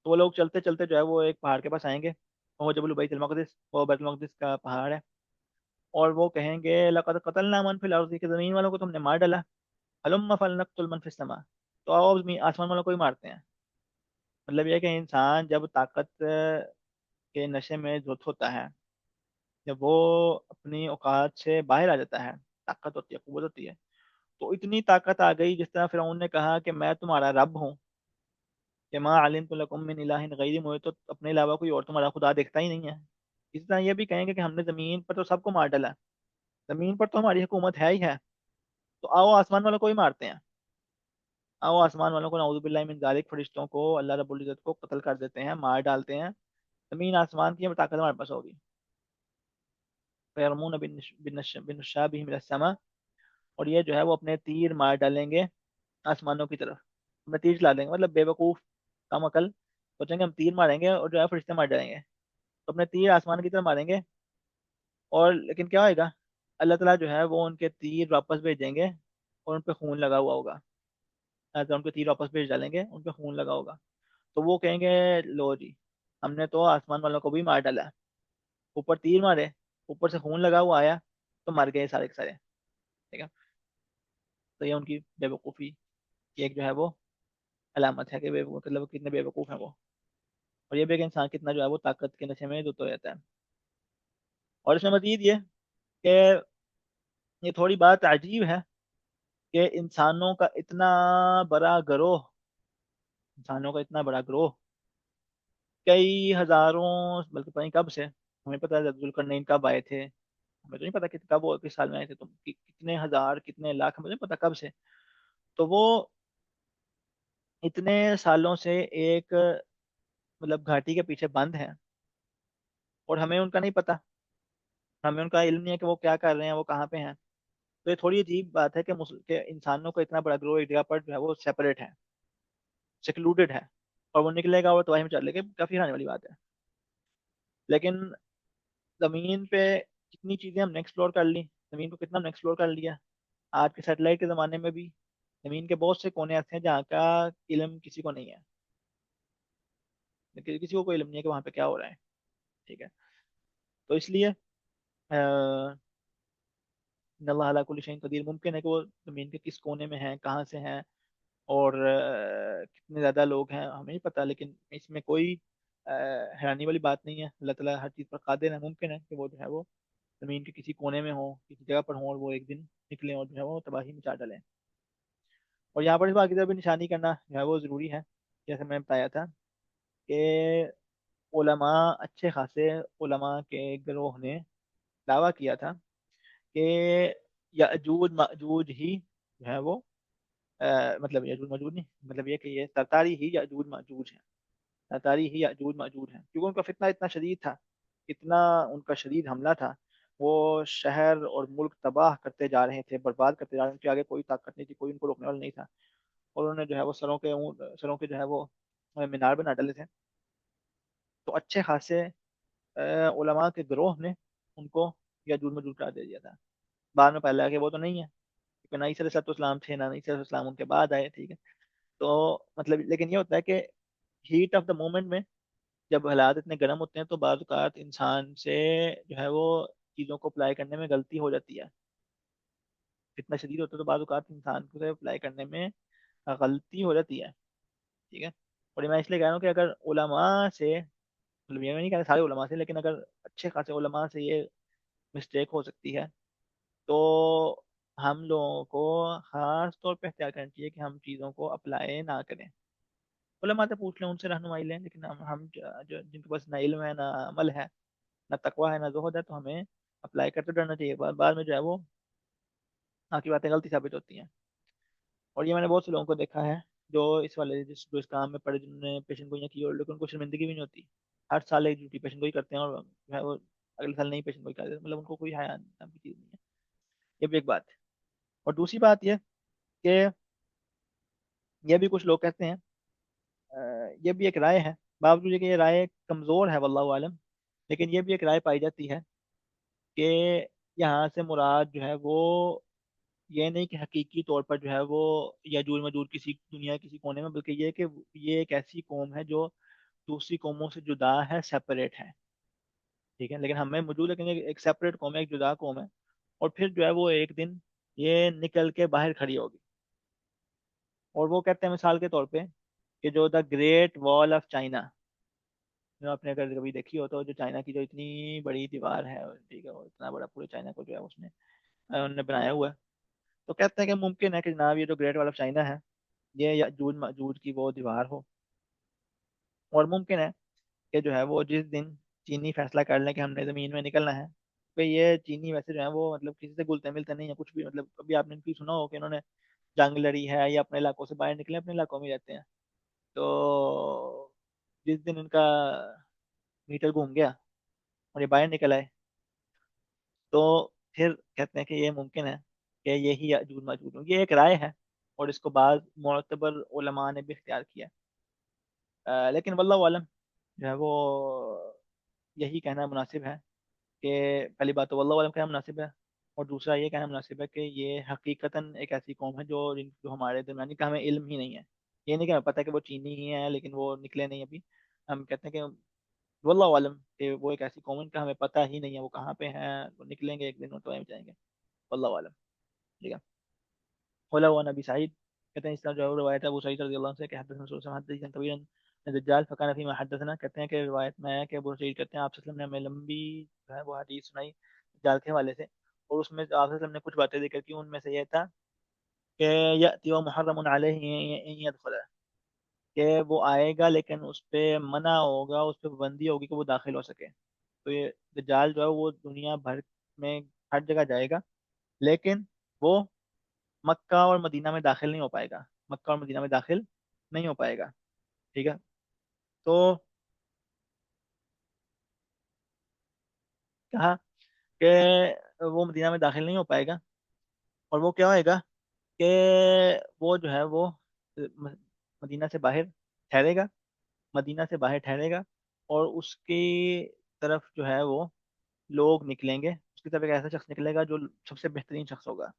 تو وہ لوگ چلتے چلتے جو ہے وہ ایک پہاڑ کے پاس آئیں گے، وہ جبل بیت المقدس، وہ بیت المقدس کا پہاڑ ہے. اور وہ کہیں گے لقد قتلنا من فی الارض، کہ زمین والوں کو تم نے مار ڈالا. ہلم فلنقتل من فی السماء، تو آؤ آسمان والوں کو ہی مارتے ہیں. مطلب یہ کہ انسان جب طاقت کے نشے میں دھت ہوتا ہے، جب وہ اپنی اوقات سے باہر آ جاتا ہے، طاقت ہوتی ہے، قوت ہوتی ہے، تو اتنی طاقت آ گئی جس طرح فرعون نے کہا کہ میں تمہارا رب ہوں، کہ ماں علمت لکم من الہ غیری، مجھے تو اپنے علاوہ کوئی اور تمہارا خدا دیکھتا ہی نہیں ہے. اس طرح یہ بھی کہیں گے کہ ہم نے زمین پر تو سب کو مار ڈالا، زمین پر تو ہماری حکومت ہے ہی ہے، تو آؤ آسمان والوں کو ہی مارتے ہیں. آؤ آسمان والوں کو، نعوذ باللہ من ذالک، فرشتوں کو اللہ رب العزت کو قتل کر دیتے ہیں، مار ڈالتے ہیں. زمین آسمان کی طاقت ہمارے پاس ہوگی. فیرمون بالنشاب من السماء، اور یہ جو ہے وہ اپنے تیر مار ڈالیں گے آسمانوں کی طرف. اپنے تیر چلا دیں گے، مطلب بے وقوف کم عقل سوچیں گے ہم تیر ماریں گے اور جو ہے فرشتے مار ڈالیں گے. تو اپنے تیر آسمان کی طرف ماریں گے، اور لیکن کیا ہوئے گا، اللہ تعالیٰ جو ہے وہ ان کے تیر واپس بھیج دیں گے اور ان پہ خون لگا ہوا ہوگا. اللہ تعالیٰ ان کے تیر واپس بھیج ڈالیں گے، ان پہ خون لگا ہوگا. تو وہ کہیں گے لو جی، ہم نے تو آسمان والوں کو بھی مار ڈالا، اوپر تیر مارے، اوپر سے خون لگا ہوا آیا، تو مر گئے سارے کے سارے. ٹھیک ہے. تو یہ ان کی بے وقوفی کی ایک جو ہے وہ علامت ہے کہ مطلب وہ کتنے بے وقوف ہیں وہ. اور یہ بھی کہ انسان کتنا جو ہے وہ طاقت کے نشے میں دھت ہو جاتا ہے. اور اس میں مزید یہ کہ یہ تھوڑی بات عجیب ہے کہ انسانوں کا اتنا بڑا گروہ، انسانوں کا اتنا بڑا گروہ کئی ہزاروں، بلکہ پتہ نہیں کب سے، ہمیں پتہ ہے ذوالقرنین کب آئے تھے، ہمیں تو نہیں پتا کہ کب وہ کس سال میں آئے تھے، تم کتنے ہزار کتنے لاکھ ہمیں نہیں پتا کب سے. تو وہ اتنے سالوں سے ایک مطلب گھاٹی کے پیچھے بند ہیں، اور ہمیں ان کا نہیں پتا، ہمیں ان کا علم نہیں ہے کہ وہ کیا کر رہے ہیں، وہ کہاں پہ ہیں. تو یہ تھوڑی عجیب بات ہے کہ کہ انسانوں کا اتنا بڑا گروہ ایک جگہ پر جو ہے وہ سیپریٹ ہے، سیکلوڈڈ ہے، اور وہ نکلے گا اور تباہی میں چلے گا، کافی آنے والی بات ہے. لیکن زمین پہ کتنی چیزیں ہم نے ایکسپلور کر لی، زمین کو کتنا ہم نے ایکسپلور کر لیا. آج کے سیٹلائٹ کے زمانے میں بھی زمین کے بہت سے کونے ایسے ہیں جہاں کا علم کسی کو نہیں ہے، کسی کو کوئی علم نہیں ہے کہ وہاں پہ کیا ہو رہا ہے. ٹھیک ہے. تو اس لیے ان اللہ علی کل شیء قدیر، ممکن ہے کہ وہ زمین کے کس کونے میں ہیں، کہاں سے ہیں، اور کتنے زیادہ لوگ ہیں ہمیں نہیں پتا. لیکن اس میں کوئی حیرانی والی بات نہیں ہے، اللہ تعالیٰ ہر چیز پر قادر ہے. ممکن ہے کہ وہ جو ہے وہ زمین کے کسی کونے میں ہوں، کسی جگہ پر ہوں، اور وہ ایک دن نکلیں اور جو ہے وہ تباہی مچا ڈالیں. اور یہاں پر اس بات کی طرف بھی نشانی کرنا جو ہے وہ ضروری ہے، جیسے میں نے بتایا تھا کہ علماء، اچھے خاصے علماء کے گروہ نے دعویٰ کیا تھا کہ یاجوج ماجوج ہی جو ہے وہ مطلب یاجوج ماجوج نہیں، مطلب یہ کہ یہ تتاری ہی یاجوج ماجوج ہیں، تتاری ہی یاجوج ماجوج ہیں، کیونکہ ان کا فتنہ اتنا شدید تھا، اتنا ان کا شدید حملہ تھا. وہ شہر اور ملک تباہ کرتے جا رہے تھے، برباد کرتے جا رہے تھے، ان کے آگے کوئی طاقت نہیں تھی، کوئی ان کو روکنے والا نہیں تھا. اور انہوں نے جو ہے وہ سروں کے جو ہے وہ مینار بنا ڈالے تھے. تو اچھے خاصے علماء کے گروہ نے ان کو یاجوج ماجوج قرار دے دیا تھا. بعد میں پہلے کہ وہ تو نہیں ہے، کیونکہ نئی صلی اللہ اسلام تھے، نہ نئی صلی اسلام ان کے بعد آئے. ٹھیک ہے. تو مطلب لیکن یہ ہوتا ہے کہ ہیٹ آف دا مومنٹ میں جب حالات اتنے گرم ہوتے ہیں تو بعض اوقات انسان سے جو ہے وہ چیزوں کو اپلائی کرنے میں غلطی ہو جاتی ہے. اتنا شدید ہوتا ہے تو بعض اوقات انسان کو اپلائی کرنے میں غلطی ہو جاتی ہے. ٹھیک ہے. اور یہ میں اس لیے کہہ رہا ہوں کہ اگر علماء سے، مطلب یہ میں نہیں کہہ رہا سارے علماء سے، لیکن اگر اچھے خاصے علماء سے یہ مسٹیک ہو سکتی ہے، تو ہم لوگوں کو خاص طور پہ اختیار کرنا چاہیے کہ ہم چیزوں کو اپلائی نہ کریں. علماء سے پوچھ لیں، ان سے رہنمائی لیں، لیکن ہم جن کے پاس نہ علم ہے، نہ عمل ہے، نہ تقویٰ ہے، نہ زہد ہے، تو ہمیں اپلائی کرتے ڈرنا چاہیے. بعد میں جو ہے وہ آپ کی باتیں غلطی ثابت ہوتی ہیں. اور یہ میں نے بہت سے لوگوں کو دیکھا ہے جو اس والے جو اس کام میں پڑے، جنہوں نے پیشن گوئیاں کی، اور لیکن ان کو شرمندگی بھی نہیں ہوتی. ہر سال ایک ڈیوٹی پیشن گوئی کرتے ہیں، اور جو ہے وہ اگلے سال نہیں پیشن گوئی کرتے، مطلب ان کو کوئی حیا نام کی چیز نہیں ہے. یہ بھی ایک بات ہے. اور دوسری بات یہ کہ یہ بھی کچھ لوگ کہتے ہیں، یہ بھی ایک رائے ہے، باوجود یہ کہ یہ رائے کمزور ہے واللہ عالم، لیکن یہ بھی ایک رائے پائی جاتی ہے کہ یہاں سے مراد جو ہے وہ یہ نہیں کہ حقیقی طور پر جو ہے وہ یاجوج ماجوج کسی دنیا کے کسی کونے میں، بلکہ یہ کہ یہ ایک ایسی قوم ہے جو دوسری قوموں سے جدا ہے، سیپریٹ ہے، ٹھیک ہے، لیکن ہمیں موجود، لیکن ایک سیپریٹ قوم ہے، ایک جدا قوم ہے، اور پھر جو ہے وہ ایک دن یہ نکل کے باہر کھڑی ہوگی، اور وہ کہتے ہیں مثال کے طور پہ کہ جو دا گریٹ وال آف چائنا، جو آپ نے اگر کبھی دیکھی ہو تو جو چائنا کی جو اتنی بڑی دیوار ہے، ٹھیک ہے، وہ اتنا بڑا پورے چائنا کو جو ہے اس نے انہوں نے بنایا ہوا ہے، تو کہتے ہیں کہ ممکن ہے کہ جناب یہ جو گریٹ وال آف چائنا ہے یہ یاجوج ماجوج کی وہ دیوار ہو، اور ممکن ہے کہ جو ہے وہ جس دن چینی فیصلہ کر لیں کہ ہم نے زمین میں نکلنا ہے، کہ یہ چینی ویسے جو ہے وہ مطلب کسی سے گلتے ملتے نہیں ہیں کچھ بھی، مطلب کبھی آپ نے ان کی سنا ہو کہ انہوں نے جنگ لڑی ہے یا اپنے علاقوں سے باہر نکلے، اپنے علاقوں میں ہی رہتے ہیں، تو جس دن ان کا میٹر گھوم گیا اور یہ باہر نکل آئے، تو پھر کہتے ہیں کہ یہ ممکن ہے کہ یہی یاجوج ماجوج ہوں، یہ ایک رائے ہے، اور اس کو بعض معتبر علماء نے بھی اختیار کیا، لیکن واللہ عالم جو ہے وہ یہی کہنا مناسب ہے کہ پہلی بات تو واللہ عالم کہنا مناسب ہے، اور دوسرا یہ کہنا مناسب ہے کہ یہ حقیقتاً ایک ایسی قوم ہے جو ہمارے درمیانی کا ہمیں علم ہی نہیں ہے، یہ نہیں کہ ہمیں پتہ ہے کہ وہ چینی ہی ہیں لیکن وہ نکلے نہیں ابھی، ہم کہتے ہیں کہ واللہ عالم کہ وہ ایک ایسی قوم ہے کا ہمیں پتہ ہی نہیں ہے وہ کہاں پہ ہیں، وہ نکلیں گے ایک دن، وہ تو جائیں گے، واللہ عالم، ٹھیک ہے۔ ولا هو نبی سعید کہتے ہیں اس طرح جو ہے روایت ہے ابو سعید رضی اللہ عنہ سے کہ حدثنا رسول اللہ حدیثا طویلا دجال فکان فيما حدثنا، کہتے ہیں کہ روایت میں ہے کہ ابو سعید کہتے ہیں آپ صلی اللہ علیہ وسلم نے ہمیں لمبی جو ہے وہ حدیث سنائی دجال کے حوالے سے، اور اس میں آپ صلی اللہ علیہ وسلم نے کچھ باتیں ذکر کی، ان میں سے یہ تھا کہ یأتی ومحرم علیہ ان يدخل، کہ وہ آئے گا لیکن اس پہ منع ہوگا، اس پہ پابندی ہوگی کہ وہ داخل ہو سکے، تو یہ دجال جو ہے وہ دنیا بھر میں ہر جگہ جائے گا، لیکن وہ مکہ اور مدینہ میں داخل نہیں ہو پائے گا، مکہ اور مدینہ میں داخل نہیں ہو پائے گا، ٹھیک ہے، تو کہا کہ وہ مدینہ میں داخل نہیں ہو پائے گا، اور وہ کیا ہوئے گا کہ وہ جو ہے وہ م- مدینہ سے باہر ٹھہرے گا، مدینہ سے باہر ٹھہرے گا، اور اس کی طرف جو ہے وہ لوگ نکلیں گے، اس کی طرف ایک ایسا شخص نکلے گا جو سب سے بہترین شخص ہوگا،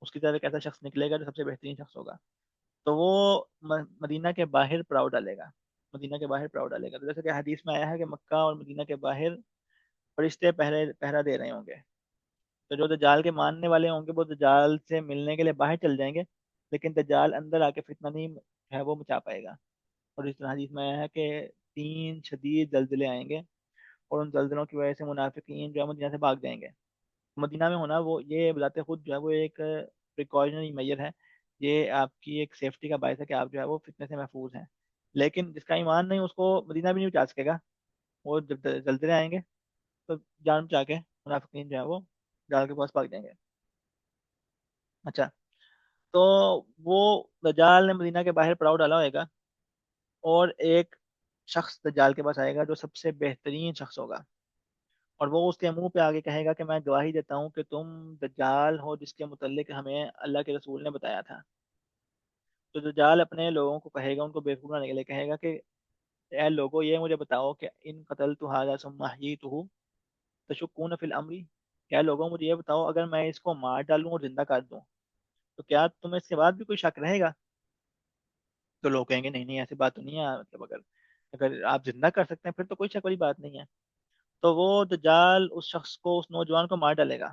اس کی طرف ایک ایسا شخص نکلے گا جو سب سے بہترین شخص ہوگا، تو وہ مدینہ کے باہر پڑاؤ ڈالے گا، مدینہ کے باہر پڑاؤ ڈالے گا، تو جیسے کہ حدیث میں آیا ہے کہ مکہ اور مدینہ کے باہر فرشتے پہرا دے رہے ہوں گے، تو جو دجال کے ماننے والے ہوں گے وہ دجال سے ملنے کے لیے باہر چل جائیں گے، لیکن دجال اندر آ کے فتنہ نہیں ہے وہ مچا پائے گا، اور اس طرح حدیث میں آیا ہے کہ 3 شدید زلزلے آئیں گے، اور ان زلزلوں کی وجہ سے منافقین جو ہے مدینہ سے بھاگ جائیں گے، مدینہ میں ہونا وہ یہ بذات خود جو ہے وہ ایک پریکاشنری میجر ہے، یہ آپ کی ایک سیفٹی کا باعث ہے کہ آپ جو ہے وہ فتنے سے محفوظ ہیں، لیکن جس کا ایمان نہیں اس کو مدینہ بھی نہیں بچا سکے گا، وہ جب زلزلے آئیں گے تو جان بچا کے منافقین جو ہے وہ ڈال کے پاس بھاگ جائیں گے، اچھا، تو وہ دجال نے مدینہ کے باہر پڑاؤ ڈالا ہوئے گا، اور ایک شخص دجال کے پاس آئے گا جو سب سے بہترین شخص ہوگا، اور وہ اس کے منہ پہ آگے کہے گا کہ میں گواہی دیتا ہوں کہ تم دجال ہو جس کے متعلق ہمیں اللہ کے رسول نے بتایا تھا، تو دجال اپنے لوگوں کو کہے گا، ان کو بیوقوف بنانے کے لیے کہے گا کہ اے لوگوں یہ مجھے بتاؤ کہ ان قتل تو ہاضا ثم احییتہ تشکون فی الامر، کیا لوگوں مجھے یہ بتاؤ اگر میں اس کو مار ڈالوں اور زندہ کر دوں تو کیا تمہیں اس کے بعد بھی کوئی شک رہے گا؟ تو لوگ کہیں گے نہیں نہیں ایسی بات تو نہیں ہے، مطلب اگر اگر آپ زندہ کر سکتے ہیں پھر تو کوئی شک والی بات نہیں ہے، تو وہ دجال اس شخص کو، اس نوجوان کو مار ڈالے گا،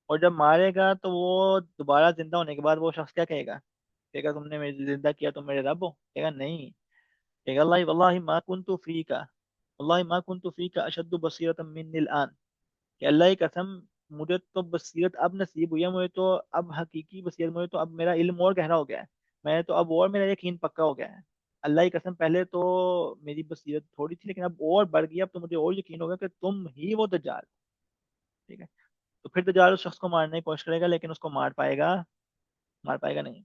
اور جب مارے گا تو وہ دوبارہ زندہ ہونے کے بعد وہ شخص کیا کہے گا؟ کہے گا تم نے مجھے زندہ کیا، تم میرے رب ہو؟ کہے گا نہیں، کہے گا اللہ واللہ ما کنت فیک، واللہ ما کنت فیک اشد بصیرۃ منی الان، کہ اللہ کی قسم مجھے تو بصیرت اب نصیب ہوئی ہے، مجھے تو اب حقیقی بصیرت، مجھے تو اب میرا علم اور گہرا ہو گیا ہے، میں تو اب اور میرا یقین پکا ہو گیا ہے، اللہ کی قسم پہلے تو میری بصیرت تھوڑی تھی لیکن اب اور بڑھ گئی، اب تو مجھے اور یقین ہو گیا کہ تم ہی وہ دجال، ٹھیک ہے، تو پھر دجال اس شخص کو مارنے کی کوشش کرے گا لیکن اس کو مار پائے گا نہیں،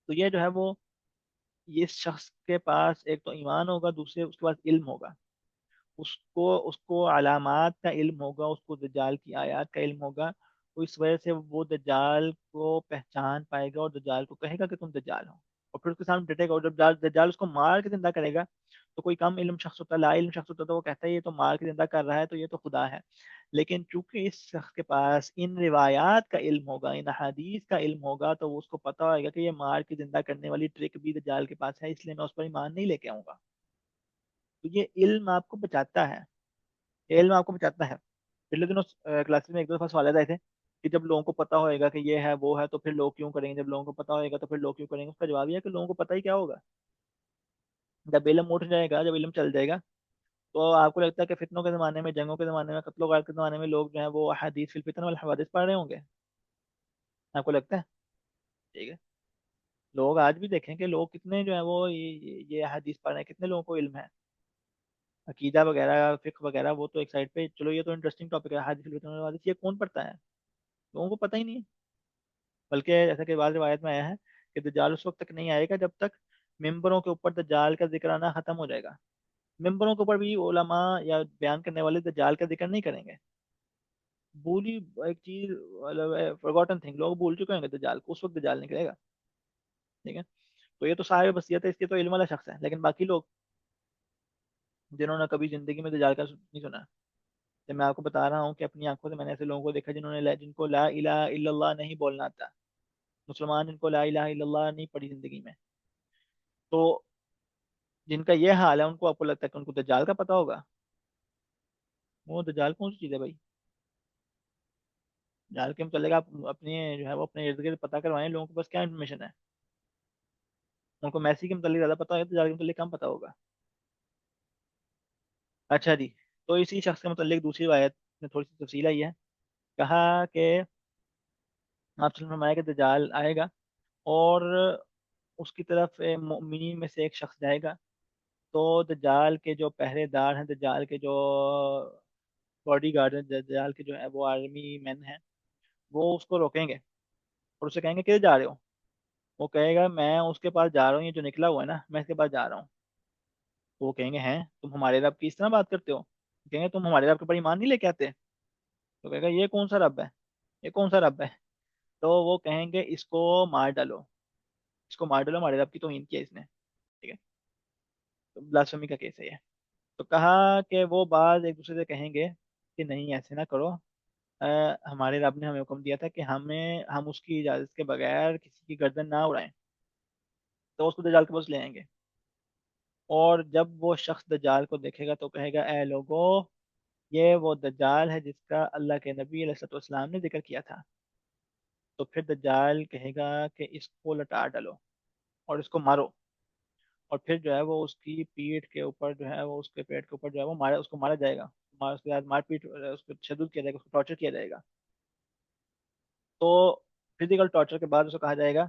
تو یہ جو ہے وہ یہ اس شخص کے پاس ایک تو ایمان ہوگا، دوسرے اس کے پاس علم ہوگا، اس کو علامات کا علم ہوگا، اس کو دجال کی آیات کا علم ہوگا، تو اس وجہ سے وہ دجال کو پہچان پائے گا اور دجال کو کہے گا کہ تم دجال ہو، اور پھر اس کے سامنے ڈٹے گا، اور جب دجال اس کو مار کے زندہ کرے گا تو کوئی کم علم شخص ہوتا ہے، لا علم شخص ہوتا ہے، تو وہ کہتا ہے یہ تو مار کے زندہ کر رہا ہے تو یہ تو خدا ہے. لیکن چونکہ اس شخص کے پاس ان روایات کا علم ہوگا، ان حدیث کا علم ہوگا، تو وہ اس کو پتا ہوگا کہ یہ مار کے زندہ کرنے والی ٹرک بھی دجال کے پاس ہے، اس لیے میں اس پر ایمان نہیں لے کے آؤں گا. تو یہ علم آپ کو بچاتا ہے، یہ علم آپ کو بچاتا ہے. پچھلے دنوں کلاسز میں ایک دو دفعہ سوالات آئے تھے کہ جب لوگوں کو پتا ہوئے گا کہ یہ ہے وہ ہے تو پھر لوگ کیوں کریں گے، جب لوگوں کو پتا ہوئے گا تو پھر لوگ کیوں کریں گے. اس کا جواب یہ ہے کہ لوگوں کو پتا ہی کیا ہوگا. جب علم اٹھ جائے گا، جب علم چل جائے گا، تو آپ کو لگتا ہے کہ فتنوں کے زمانے میں، جنگوں کے زمانے میں، قتل و غارت کے زمانے میں لوگ جو ہیں وہ احادیث فی الفتن والحوادث پڑھ رہے ہوں گے؟ آپ کو لگتا ہے؟ ٹھیک ہے. لوگ آج بھی دیکھیں کہ لوگ کتنے جو ہیں وہ یہ احادیث پڑھ رہے ہیں، کتنے لوگوں کو علم ہے. عقیدہ وغیرہ، فقہ وغیرہ وہ تو ایک سائڈ پہ چلو، یہ تو انٹرسٹنگ ٹاپک ہے. احادیث فی الفتن والحوادث یہ کون پڑھتا ہے؟ لوگوں کو پتہ ہی نہیں ہے. بلکہ جیسا کہ بعض روایت میں آیا ہے کہ دجال اس وقت تک نہیں آئے گا جب تک ممبروں کے اوپر دجال کا ذکر آنا ختم ہو جائے گا. ممبروں کے اوپر بھی علماء یا بیان کرنے والے دجال کا ذکر نہیں کریں گے. بھولی ایک چیز، مطلب فرگوٹن تھنگ، لوگ بھول چکے ہوں گے دجال کو، اس وقت دجال نکلے گا. ٹھیک ہے. تو یہ تو صاحب بصیرت ہے، اس کے تو علم والا شخص ہے. لیکن باقی لوگ جنہوں نے کبھی زندگی میں دجال کا نہیں سنا، تو میں آپ کو بتا رہا ہوں کہ اپنی آنکھوں سے میں نے ایسے لوگوں کو دیکھا جن کو لا الہ الا اللہ نہیں بولنا آتا، مسلمان جن کو لا الہ الا اللہ نہیں پڑھی زندگی میں، تو جن کا یہ حال ہے ان کو آپ کو لگتا ہے کہ ان کو دجال کا پتہ ہوگا؟ وہ دجال کون سی چیز ہے بھائی؟ دجال کے متعلق آپ اپنے جو ہے وہ اپنے ارد گرد پتہ کروائیں، لوگوں کے پاس کیا انفارمیشن ہے. ان کو میسی کے متعلق زیادہ پتہ ہے، دجال کے متعلق کم پتہ ہوگا. اچھا جی. تو اسی شخص کے متعلق دوسری روایت میں تھوڑی سی تفصیل آئی ہے. کہا کہ آپ صلی اللہ علیہ وسلم نے فرمایا کہ دجال آئے گا اور اس کی طرف مومنین میں سے ایک شخص جائے گا. تو دجال کے جو پہرے دار ہیں، دجال کے جو باڈی گارڈ ہیں، دجال کے جو ہے وہ آرمی مین ہیں، وہ اس کو روکیں گے اور اسے کہیں گے کہ جا رہے ہو. وہ کہے گا میں اس کے پاس جا رہا ہوں، یہ جو نکلا ہوا ہے نا میں اس کے پاس جا رہا ہوں. تو وہ کہیں گے ہیں تم ہمارے رب کی اس طرح بات کرتے ہو؟ کہیں گے تم ہمارے رب کے اوپر ایمان نہیں لے کے آتے؟ تو کہے گا یہ کون سا رب ہے، یہ کون سا رب ہے؟ تو وہ کہیں گے اس کو مار ڈالو، اس کو مار ڈالو، ہمارے رب کی توہین کی ہے اس نے. ٹھیک ہے. تو بلاسفمی کا کیس ہے یہ. تو کہا کہ وہ بعض ایک دوسرے سے کہیں گے کہ نہیں ایسے نہ کرو، ہمارے رب نے ہمیں حکم دیا تھا کہ ہم اس کی اجازت کے بغیر کسی کی گردن نہ اڑائیں. تو اس کو دجال کے پاس لے آئیں گے. اور جب وہ شخص دجال کو دیکھے گا تو کہے گا اے لوگو، یہ وہ دجال ہے جس کا اللہ کے نبی علیہ الصلوۃ والسلام نے ذکر کیا تھا. تو پھر دجال کہے گا کہ اس کو لٹا ڈالو اور اس کو مارو. اور پھر جو ہے وہ اس کی پیٹھ کے اوپر جو ہے وہ اس کے پیٹ کے اوپر جو ہے وہ اس کو مارا جائے گا. اس کے بعد مار پیٹ، اس کو تشدد کیا جائے گا، اس کو ٹارچر کیا جائے گا. تو فزیکل ٹارچر کے بعد اسے کہا جائے گا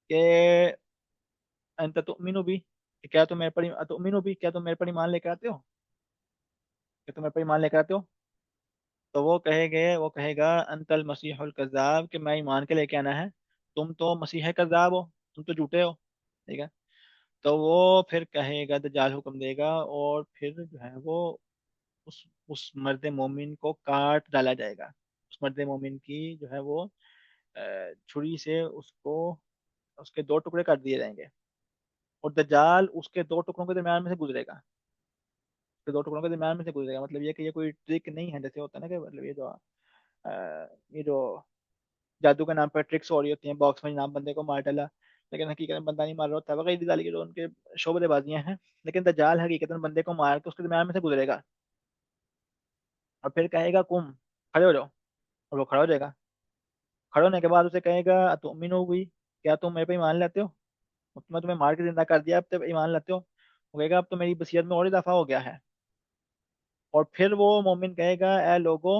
کہ انت تؤمن بھی، کہ کیا تم میرے پر تؤمن بھی، کیا تم میرے پر ایمان لے کے آتے ہو، کہ تم میرے پر ایمان لے کے آتے ہو؟ تو وہ کہے گا انت المسیح الکذاب، کہ میں ایمان کے لے کے آنا ہے، تم تو مسیح کذاب ہو، تم تو جھوٹے ہو. ٹھیک ہے. تو وہ پھر کہے گا، دجال حکم دے گا اور پھر جو ہے وہ اس اس مرد مومن کو کاٹ ڈالا جائے گا. اس مرد مومن کی جو ہے وہ چھری سے اس کے دو ٹکڑے کر دیے جائیں گے. اور دجال اس کے دو ٹکڑوں کے درمیان میں سے گزرے گا، اس کے دو ٹکڑوں کے درمیان میں سے گزرے گا. مطلب یہ کہ یہ کوئی ٹرک نہیں ہے جیسے ہوتا ہے نا، کہ مطلب یہ جو جادو کے نام پر ٹرکس ہو رہی ہوتی ہیں، باکس میں جناب بندے کو مار ڈالا لیکن حقیقت میں بندہ نہیں مار رہا ہوتا، وغیرہ ذالک جو ان کے شعبدے بازیاں ہیں. لیکن دجال حقیقت میں بندے کو مار کے اس کے درمیان میں سے گزرے گا اور پھر کہے گا کم، کھڑے ہو جاؤ. اور وہ کھڑا ہو جائے گا. کھڑے ہونے کے بعد اسے کہے گا اتؤمن ہوئی، کیا تم میرے پہ ایمان لاتے ہو؟ میں تمہیں مار کے زندہ کر دیا، اب تک ایمان لاتے ہو؟ وہ کہے گا اب تو میری بصیرت میں اور اضافہ ہو گیا ہے. اور پھر وہ مومن کہے گا اے لوگو،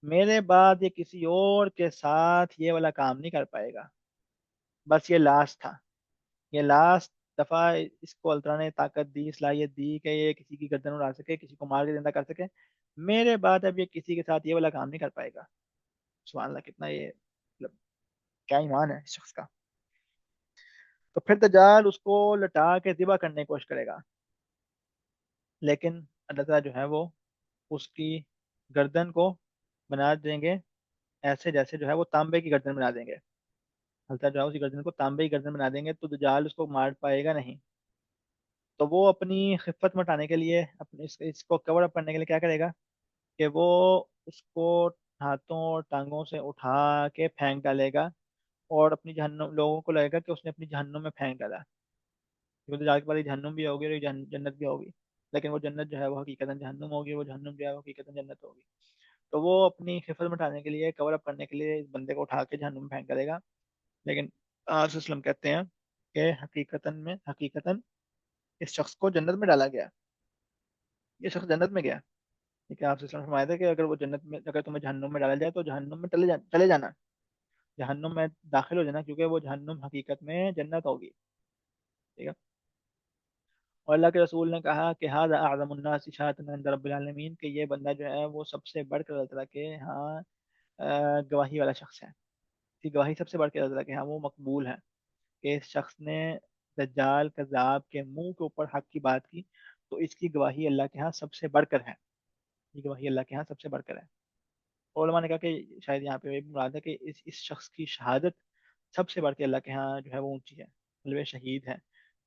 میرے بعد یہ کسی اور کے ساتھ یہ والا کام نہیں کر پائے گا، بس یہ لاسٹ تھا، یہ لاسٹ دفعہ اس کو اللہ تعالیٰ نے طاقت دی، صلاحیت دی کہ یہ کسی کی گردن اڑا سکے، کسی کو مار کے زندہ کر سکے. میرے بعد اب یہ کسی کے ساتھ یہ والا کام نہیں کر پائے گا. سبحان اللہ، کتنا یہ مطلب کیا ایمان ہے اس شخص کا. تو پھر دجال اس کو لٹا کے ذبح کرنے کی کوشش کرے گا، لیکن اللہ تعالیٰ جو ہے وہ اس کی گردن کو بنا دیں گے ایسے جیسے جو ہے وہ تانبے کی گردن بنا دیں گے. ہلتا جو ہے اسی گردن کو تانبے کی گردن بنا دیں گے تو دجال اس کو مار پائے گا نہیں. تو وہ اپنی خفت مٹانے کے لیے، اپنے اس کو کور اپ کرنے کے لیے کیا کرے گا کہ وہ اس کو ہاتھوں اور ٹانگوں سے اٹھا کے پھینک ڈالے گا، اور اپنی جہنم، لوگوں کو لگے گا کہ اس نے اپنی جہنم میں پھینک ڈالا. کیونکہ دجال کے بعد یہ جہنم بھی ہوگی اور یہ جنت بھی ہوگی. لیکن وہ جنت جو ہے وہ حقیقت جہنم ہوگی، وہ جہنم جو ہے وہ حقیقت جنت ہوگی. تو وہ اپنی خفت مٹانے کے لیے، کور اپ کرنے کے لیے اس بندے کو اٹھا کے جہنم میں پھینک ڈالے گا. لیکن آپ وسلم کہتے ہیں کہ حقیقتاً اس شخص کو جنت میں ڈالا گیا، یہ شخص جنت میں گیا. ٹھیک ہے، آپ وسلم فرمایا تھا کہ اگر وہ جنت میں، اگر تمہیں جہنم میں ڈالا جائے تو جہنم میں چلے جانا، جہنم میں داخل ہو جانا، کیونکہ وہ جہنم حقیقت میں جنت ہوگی. ٹھیک ہے. اور اللہ کے رسول نے کہا کہ ھذا اعظم الناس شهادة عند رب العالمین، کہ یہ بندہ جو ہے وہ سب سے بڑھ کر اللہ تعالیٰ کے ہاں گواہی والا شخص ہے. اس کی گواہی سب سے بڑھ کے اللہ تعالیٰ کے ہاں وہ مقبول ہے، کہ اس شخص نے دجال کذاب کے منہ کے اوپر حق کی بات کی، تو اس کی گواہی اللہ کے ہاں سب سے بڑھ کر ہے. یہ گواہی اللہ کے ہاں سب سے بڑھ کر ہے. علماء نے کہا کہ شاید یہاں پہ مراد ہے کہ اس شخص کی شہادت سب سے بڑھ کے اللہ کے ہاں جو ہے وہ اونچی ہے، مطلب یہ شہید ہے.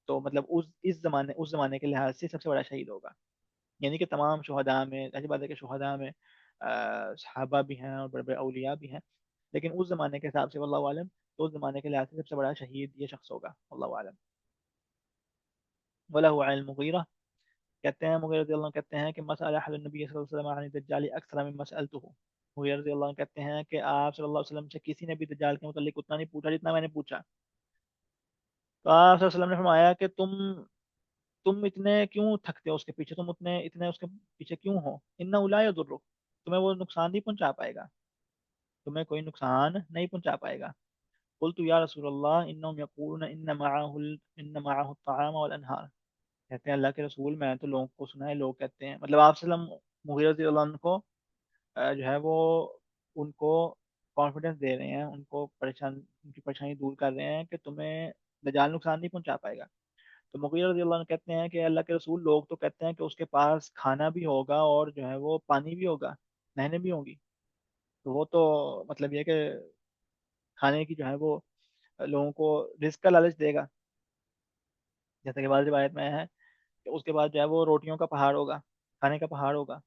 تو مطلب اس زمانے کے لحاظ سے سب سے بڑا شہید ہوگا. یعنی کہ تمام شہداء میں، ایسی بات ہے کہ شہداء میں صحابہ بھی ہیں اور بڑے بڑے اولیاء بھی ہیں، لیکن اس زمانے کے حساب سے واللہ عالم، تو اس زمانے کے لحاظ سے سب سے بڑا شہید یہ شخص ہوگا، اللہ عالم. وَلَهُ عَلَى الْمُغِيرَةِ، کہتے ہیں مغیرہ رضی اللہ عنہ کہتے ہیں کہ مسئلہ احد النبی صلی اللہ علیہ وسلم عن الدجال اکثر من مسئلته. مغیرہ رضی اللہ عنہ کہتے ہیں کہ آپ صلی اللہ علیہ وسلم سے کسی نے بھی دجال کے متعلق اتنا نہیں پوچھا جتنا میں نے پوچھا. تو آپ صلی اللہ علیہ وسلم نے فرمایا کہ تم اتنے کیوں تھکتے ہو اس کے پیچھے، تم اتنے اس کے پیچھے کیوں ہو. انہ لا یضرک، تمہیں وہ نقصان نہیں پہنچا پائے گا، تمہیں کوئی نقصان نہیں پہنچا پائے گا. قلت یا رسول اللہ انہم یقولون ان معه الطعام والانہار. کہتے ہیں اللہ کے رسول میں تو لوگوں کو سنا ہے، لوگ کہتے ہیں، مطلب آپ صلی اللہ علیہ وسلم مغیرہ رضی اللہ عنہ کو جو ہے وہ ان کو کانفیڈنس دے رہے ہیں، ان کی پریشانی دور کر رہے ہیں کہ تمہیں دجال نقصان نہیں پہنچا پائے گا. تو مغیرہ رضی اللہ عنہ کہتے ہیں کہ اللہ کے رسول، لوگ تو کہتے ہیں کہ اس کے پاس کھانا بھی ہوگا اور جو ہے وہ پانی بھی ہوگا، نہریں بھی ہوں گی. تو وہ تو مطلب یہ کہ کھانے کی جو ہے وہ لوگوں کو رزق کا لالچ دے گا. جیسا کہ بعض روایت میں ہے کہ اس کے بعد جو ہے وہ روٹیوں کا پہاڑ ہوگا، کھانے کا پہاڑ ہوگا.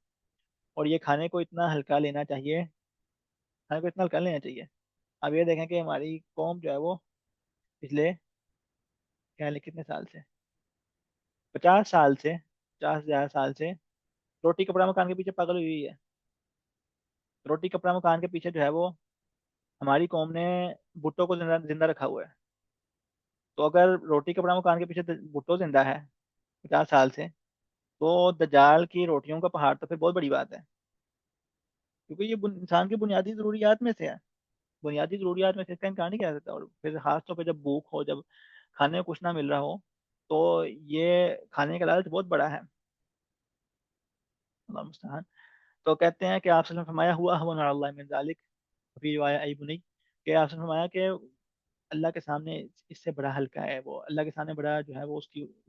اور یہ کھانے کو اتنا ہلکا لینا چاہیے، کھانے کو اتنا ہلکا لینا چاہیے. اب یہ دیکھیں کہ ہماری قوم جو ہے وہ پچھلے کیا لیں کتنے سال سے، 50 سال سے، 50 سے زیادہ سال سے روٹی کپڑا مکان کے پیچھے پاگل ہوئی ہوئی ہے. روٹی کپڑا مکان کے پیچھے جو ہے وہ ہماری قوم نے بھٹو کو زندہ زندہ رکھا ہوا ہے. تو اگر روٹی کپڑا مکان کے پیچھے بھٹو زندہ ہے 50 سال سے، تو دجال کی روٹیوں کا پہاڑ تو پھر بہت بڑی بات ہے. کیونکہ یہ انسان کی بنیادی ضروریات میں سے ہے، بنیادی ضروریات میں سے اس کا انکار نہیں کیا جاتا. اور پھر خاص طور پہ جب بھوک ہو، جب کھانے کو کچھ نہ مل رہا ہو، تو یہ کھانے کا لالچ بہت بڑا ہے. اللہ المستعان. تو کہتے ہیں کہ آپ صلی اللہ علیہ وسلم نے فرمایا ہوا اهون علی اللہ من ذلک، فی روایہ ای بنی، کہ آپ نے فرمایا کہ اللہ کے سامنے اس سے بڑا ہلکا ہے وہ، اللہ کے سامنے بڑا جو ہے وہ اس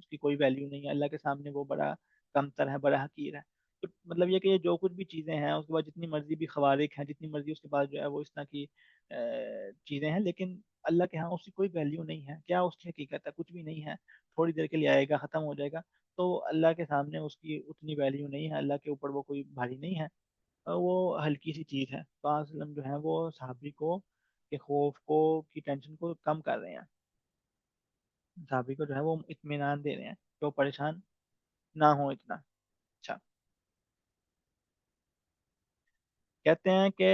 کی کوئی ویلیو نہیں ہے، اللہ کے سامنے وہ بڑا کم تر ہے، بڑا حقیر ہے. تو مطلب یہ کہ یہ جو کچھ بھی چیزیں ہیں، اس کے بعد جتنی مرضی بھی خوارق ہیں، جتنی مرضی اس کے بعد جو ہے وہ اس طرح کی چیزیں ہیں، لیکن اللہ کے ہاں اس کی کوئی ویلیو نہیں ہے. کیا اس کی حقیقت ہے؟ کچھ بھی نہیں ہے، تھوڑی دیر کے لیے آئے گا، ختم ہو جائے گا. تو اللہ کے سامنے اس کی اتنی ویلیو نہیں ہے، اللہ کے اوپر وہ کوئی بھاری نہیں ہے، وہ ہلکی سی چیز ہے. تو آپ وسلم جو ہے وہ صحابی کو کے خوف کو، کی ٹینشن کو کم کر رہے ہیں، صحابی کو جو ہے وہ اطمینان دے رہے ہیں کہ وہ پریشان نہ ہو اتنا. اچھا، کہتے ہیں کہ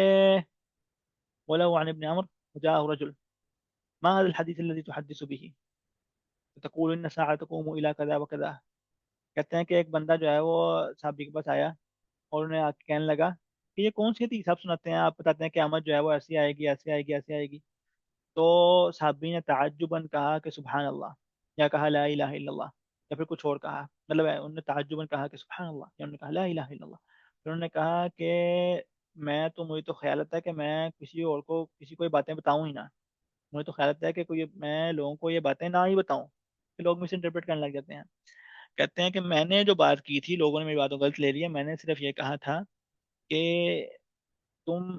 ولو عن ابن عمر وجاءه رجل ما هذا الحديث الذي تحدث به تقول ان الساعه تقوم الى كذا وكذا. کہتے ہیں کہ ایک بندہ جو ہے وہ صحابی کے پاس آیا اور انہیں آ کے کہنے لگا کہ یہ کون سی حدیث آپ سناتے ہیں، آپ بتاتے ہیں کہ قیامت جو ہے وہ ایسی آئے گی، ایسی آئے گی، ایسی آئے گی. تو صحابی نے تعجباً کہا کہ سبحان اللہ، یا کہا لا الہ الا اللہ، یا پھر کچھ اور کہا. مطلب ہے انہوں نے تعجباً کہا کہ سبحان اللہ، یا انہوں نے کہا لا الہ الا اللہ. پھر انہوں نے کہا کہ مجھے تو خیال آتا ہے کہ میں کسی کو یہ باتیں بتاؤں ہی نہ. مجھے تو خیال آتا ہے کہ میں لوگوں کو یہ باتیں نہ ہی بتاؤں، کہ لوگ مس انٹرپریٹ کرنے لگ جاتے ہیں. کہتے ہیں کہ میں نے جو بات کی تھی، لوگوں نے میری باتوں کو غلط لے لیا. میں نے صرف یہ کہا تھا کہ تم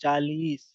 40।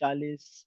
40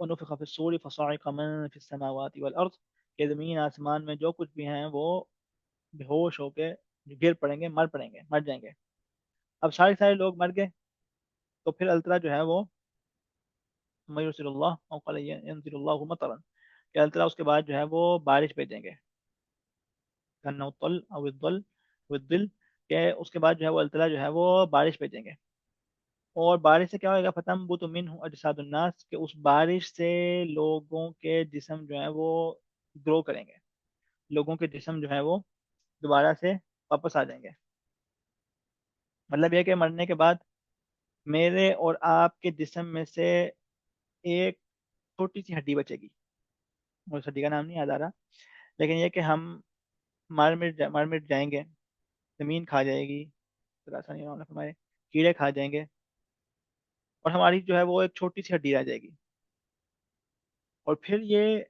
ونفخ فی الصور فصعق من فی السماوات والارض، کہ زمین آسمان میں جو کچھ بھی ہیں وہ بے ہوش ہو کے گر پڑیں گے، مر پڑیں گے، مر جائیں گے۔ اب سارے سارے لوگ مر گئے، تو پھر اللہ تعالیٰ جو ہے وہ میرسل اللہ او قال ینزل اللہ مطرا، کہ اللہ تعالیٰ اس کے بعد جو ہے وہ بارش بھیجیں گے، کن الطل او الظل والظل، کہ اس کے بعد جو ہے وہ اللہ تعالیٰ جو ہے وہ بارش بھیجیں گے۔ اور بارش سے کیا ہوگا؟ فتنبت منہ اجساد الناس، کہ اس بارش سے لوگوں کے جسم جو ہے وہ گرو کریں گے، لوگوں کے جسم جو ہے وہ دوبارہ سے واپس آ جائیں گے۔ مطلب یہ کہ مرنے کے بعد میرے اور آپ کے جسم میں سے ایک چھوٹی سی ہڈی بچے گی، اور اس ہڈی کا نام نہیں یاد آ رہا، لیکن یہ کہ ہم مر مٹ جائیں گے، زمین کھا جائے گی، ذرا سا نہیں ہونا ہمارے کیڑے کھا جائیں گے، اور ہماری جو ہے وہ ایک چھوٹی سی ہڈی رہ جائے گی۔ اور پھر یہ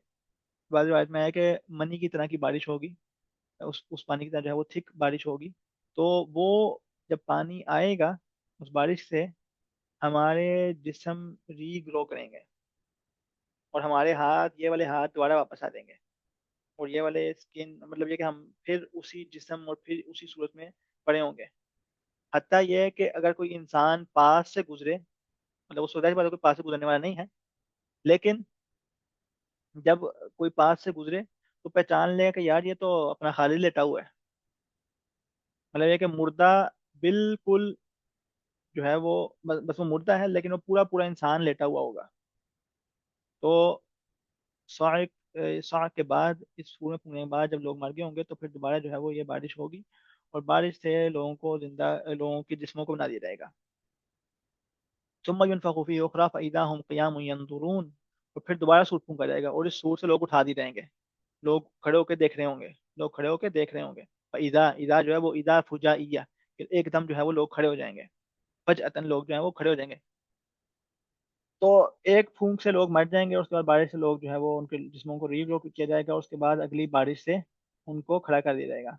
بعض روایت میں ہے کہ منی کی طرح کی بارش ہوگی، اس پانی کی طرح جو ہے وہ تھک بارش ہوگی، تو وہ جب پانی آئے گا اس بارش سے ہمارے جسم ری گرو کریں گے، اور ہمارے ہاتھ، یہ والے ہاتھ دوبارہ واپس آ جائیں گے، اور یہ والے اسکن، مطلب یہ کہ ہم پھر اسی جسم اور پھر اسی صورت میں پڑے ہوں گے۔ حتیٰ یہ کہ اگر کوئی انسان پاس سے گزرے، مطلب وہ سوچا کوئی پاس سے گزرنے والا نہیں ہے، لیکن جب کوئی پاس سے گزرے تو پہچان لے کہ یار یہ تو اپنا خالد لیٹا ہوا ہے، مطلب یہ کہ مردہ بالکل جو ہے وہ بس وہ مردہ ہے، لیکن وہ پورا پورا انسان لیٹا ہوا ہوگا۔ تو صاعق، صاعق کے بعد، اس پورے پورنے کے بعد جب لوگ مر گئے ہوں گے تو پھر دوبارہ جو ہے وہ یہ بارش ہوگی، اور بارش سے لوگوں کو زندہ، لوگوں کے جسموں کو بنا دیا جائے گا۔ ثم ينفخ فيه اخرى فاذا هم قيام ينظرون، اور پھر دوبارہ سور پھونکا جائے گا، اور اس سور سے لوگ اٹھا دیے جائیں گے، لوگ کھڑے ہو کے دیکھ رہے ہوں گے، لوگ کھڑے ہو کے دیکھ رہے ہوں گے۔ فاذا، اذا جو ہے وہ اذا فجائیہ، کہ ایک دم جو ہے وہ لوگ کھڑے ہو جائیں گے، فجأتن لوگ جو ہے وہ کھڑے ہو جائیں گے۔ تو ایک پھونک سے لوگ مر جائیں گے، اور اس کے بعد بارش سے لوگ جو ہے وہ ان کے جسموں کو ری گرو کیا جائے گا، اور اس کے بعد اگلی بارش سے ان کو کھڑا کر دیا جائے گا،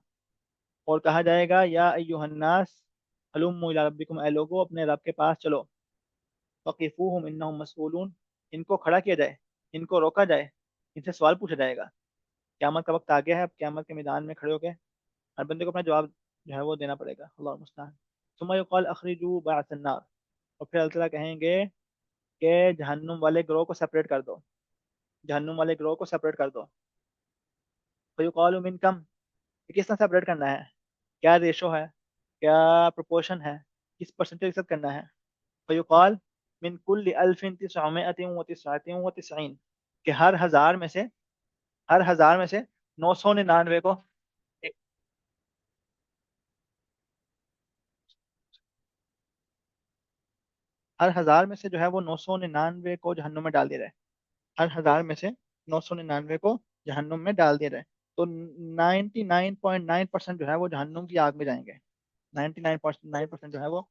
اور کہا جائے گا یا ایھا الناس ہلموا الی ربکم، اے لوگوں اپنے رب کے پاس چلو، وقفوہم انہم مسئولون، ان کو کھڑا کیا جائے، ان کو روکا جائے، ان سے سوال پوچھا جائے گا۔ قیامت کا وقت آ گیا ہے، اب قیامت کے میدان میں کھڑے ہو کے ہر بندے کو اپنا جواب جو ہے وہ دینا پڑے گا، اللہ المستعان۔ ثم یقال اخرجوا بعث النار، اور پھر اللہ تعالیٰ کہیں گے کہ جہنم والے گروہ کو سپریٹ کر دو، جہنم والے گروہ کو سپریٹ کر دو۔ فیقال من کم، کس طرح سپریٹ کرنا ہے، کیا ریشو ہے، کیا پروپورشن ہے، کس پرسنٹیج کے ساتھ کرنا ہے؟ فیقال من کل الف تسعمائة وتسعة وتسعين، کہ ہر ہزار میں سے، ہر ہزار میں سے 999 کو، ہر ہزار میں سے جو ہے وہ 999 کو جہنم میں ڈال دیا جائے، ہر ہزار میں سے 999 کو جہنم میں ڈال دیا جائے، تو 99.9% جو ہے وہ جہنم کی آگ میں جائیں گے، 99.9% جو ہے وہ۔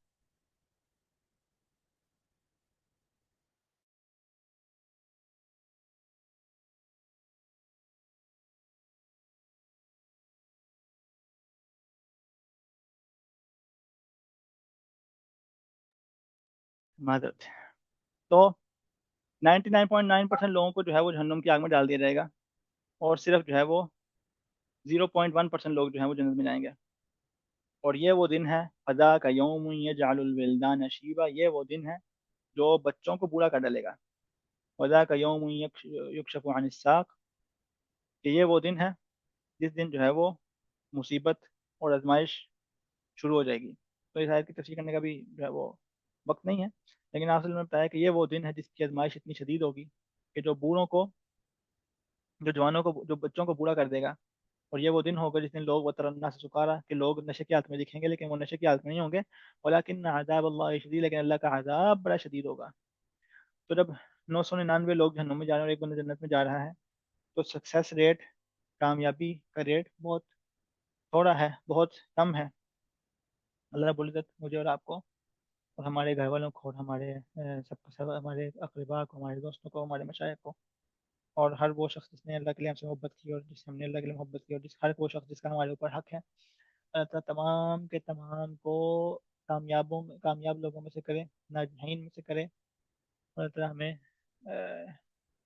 معذرت، تو 99.9% لوگوں کو جو ہے وہ جہنم کی آگ میں ڈال دیا جائے گا، اور صرف جو ہے وہ 0.1% لوگ جو ہیں وہ جنت میں جائیں گے۔ اور یہ وہ دن ہے، فذا کا یوم یجعل الولدان شیبا، یہ وہ دن ہے جو بچوں کو بوڑھا کر ڈالے گا۔ وذا کا یوم یکشف عن الساق، کہ یہ وہ دن ہے جس دن جو ہے وہ مصیبت اور آزمائش شروع ہو جائے گی۔ تو اس آیت کی تفسیر کرنے کا بھی جو ہے وہ وقت نہیں ہے، لیکن آپ نے بتایا کہ یہ وہ دن ہے جس کی آزمائش اتنی شدید ہوگی کہ جو بوڑھوں کو، جو جوانوں کو، جو بچوں کو بوڑھا کر دے گا۔ اور یہ وہ دن ہوگا جس دن لوگ وترنا سے سکارا، کہ لوگ نشے کی حالت میں دکھیں گے، لیکن وہ نشے کی حالت میں نہیں ہوں گے، ولیکن عذاب اللہ شدید، لیکن اللہ کا عذاب بڑا شدید ہوگا۔ تو جب 999 لوگ جہنم میں جا رہے ہیں اور ایک بندہ جنت میں جا رہا ہے، تو سکسیس ریٹ، کامیابی کا ریٹ بہت تھوڑا ہے، بہت کم ہے۔ اللہ رب العزت مجھے اور آپ کو، اور ہمارے گھر والوں کو، اور ہمارے سب کو، سب ہمارے اقربا کو، ہمارے دوستوں کو، ہمارے مشائق کو، اور ہر وہ شخص جس نے اللہ کے لیے ہم سے محبت کی، اور جس نے ہم نے اللہ کے لیے محبت کی، اور ہر وہ شخص جس کا ہمارے اوپر حق ہے، اللہ تعالیٰ تمام کے تمام کو کامیاب لوگوں میں سے کرے، ناجحین میں سے کرے۔ اللہ تعالیٰ ہمیں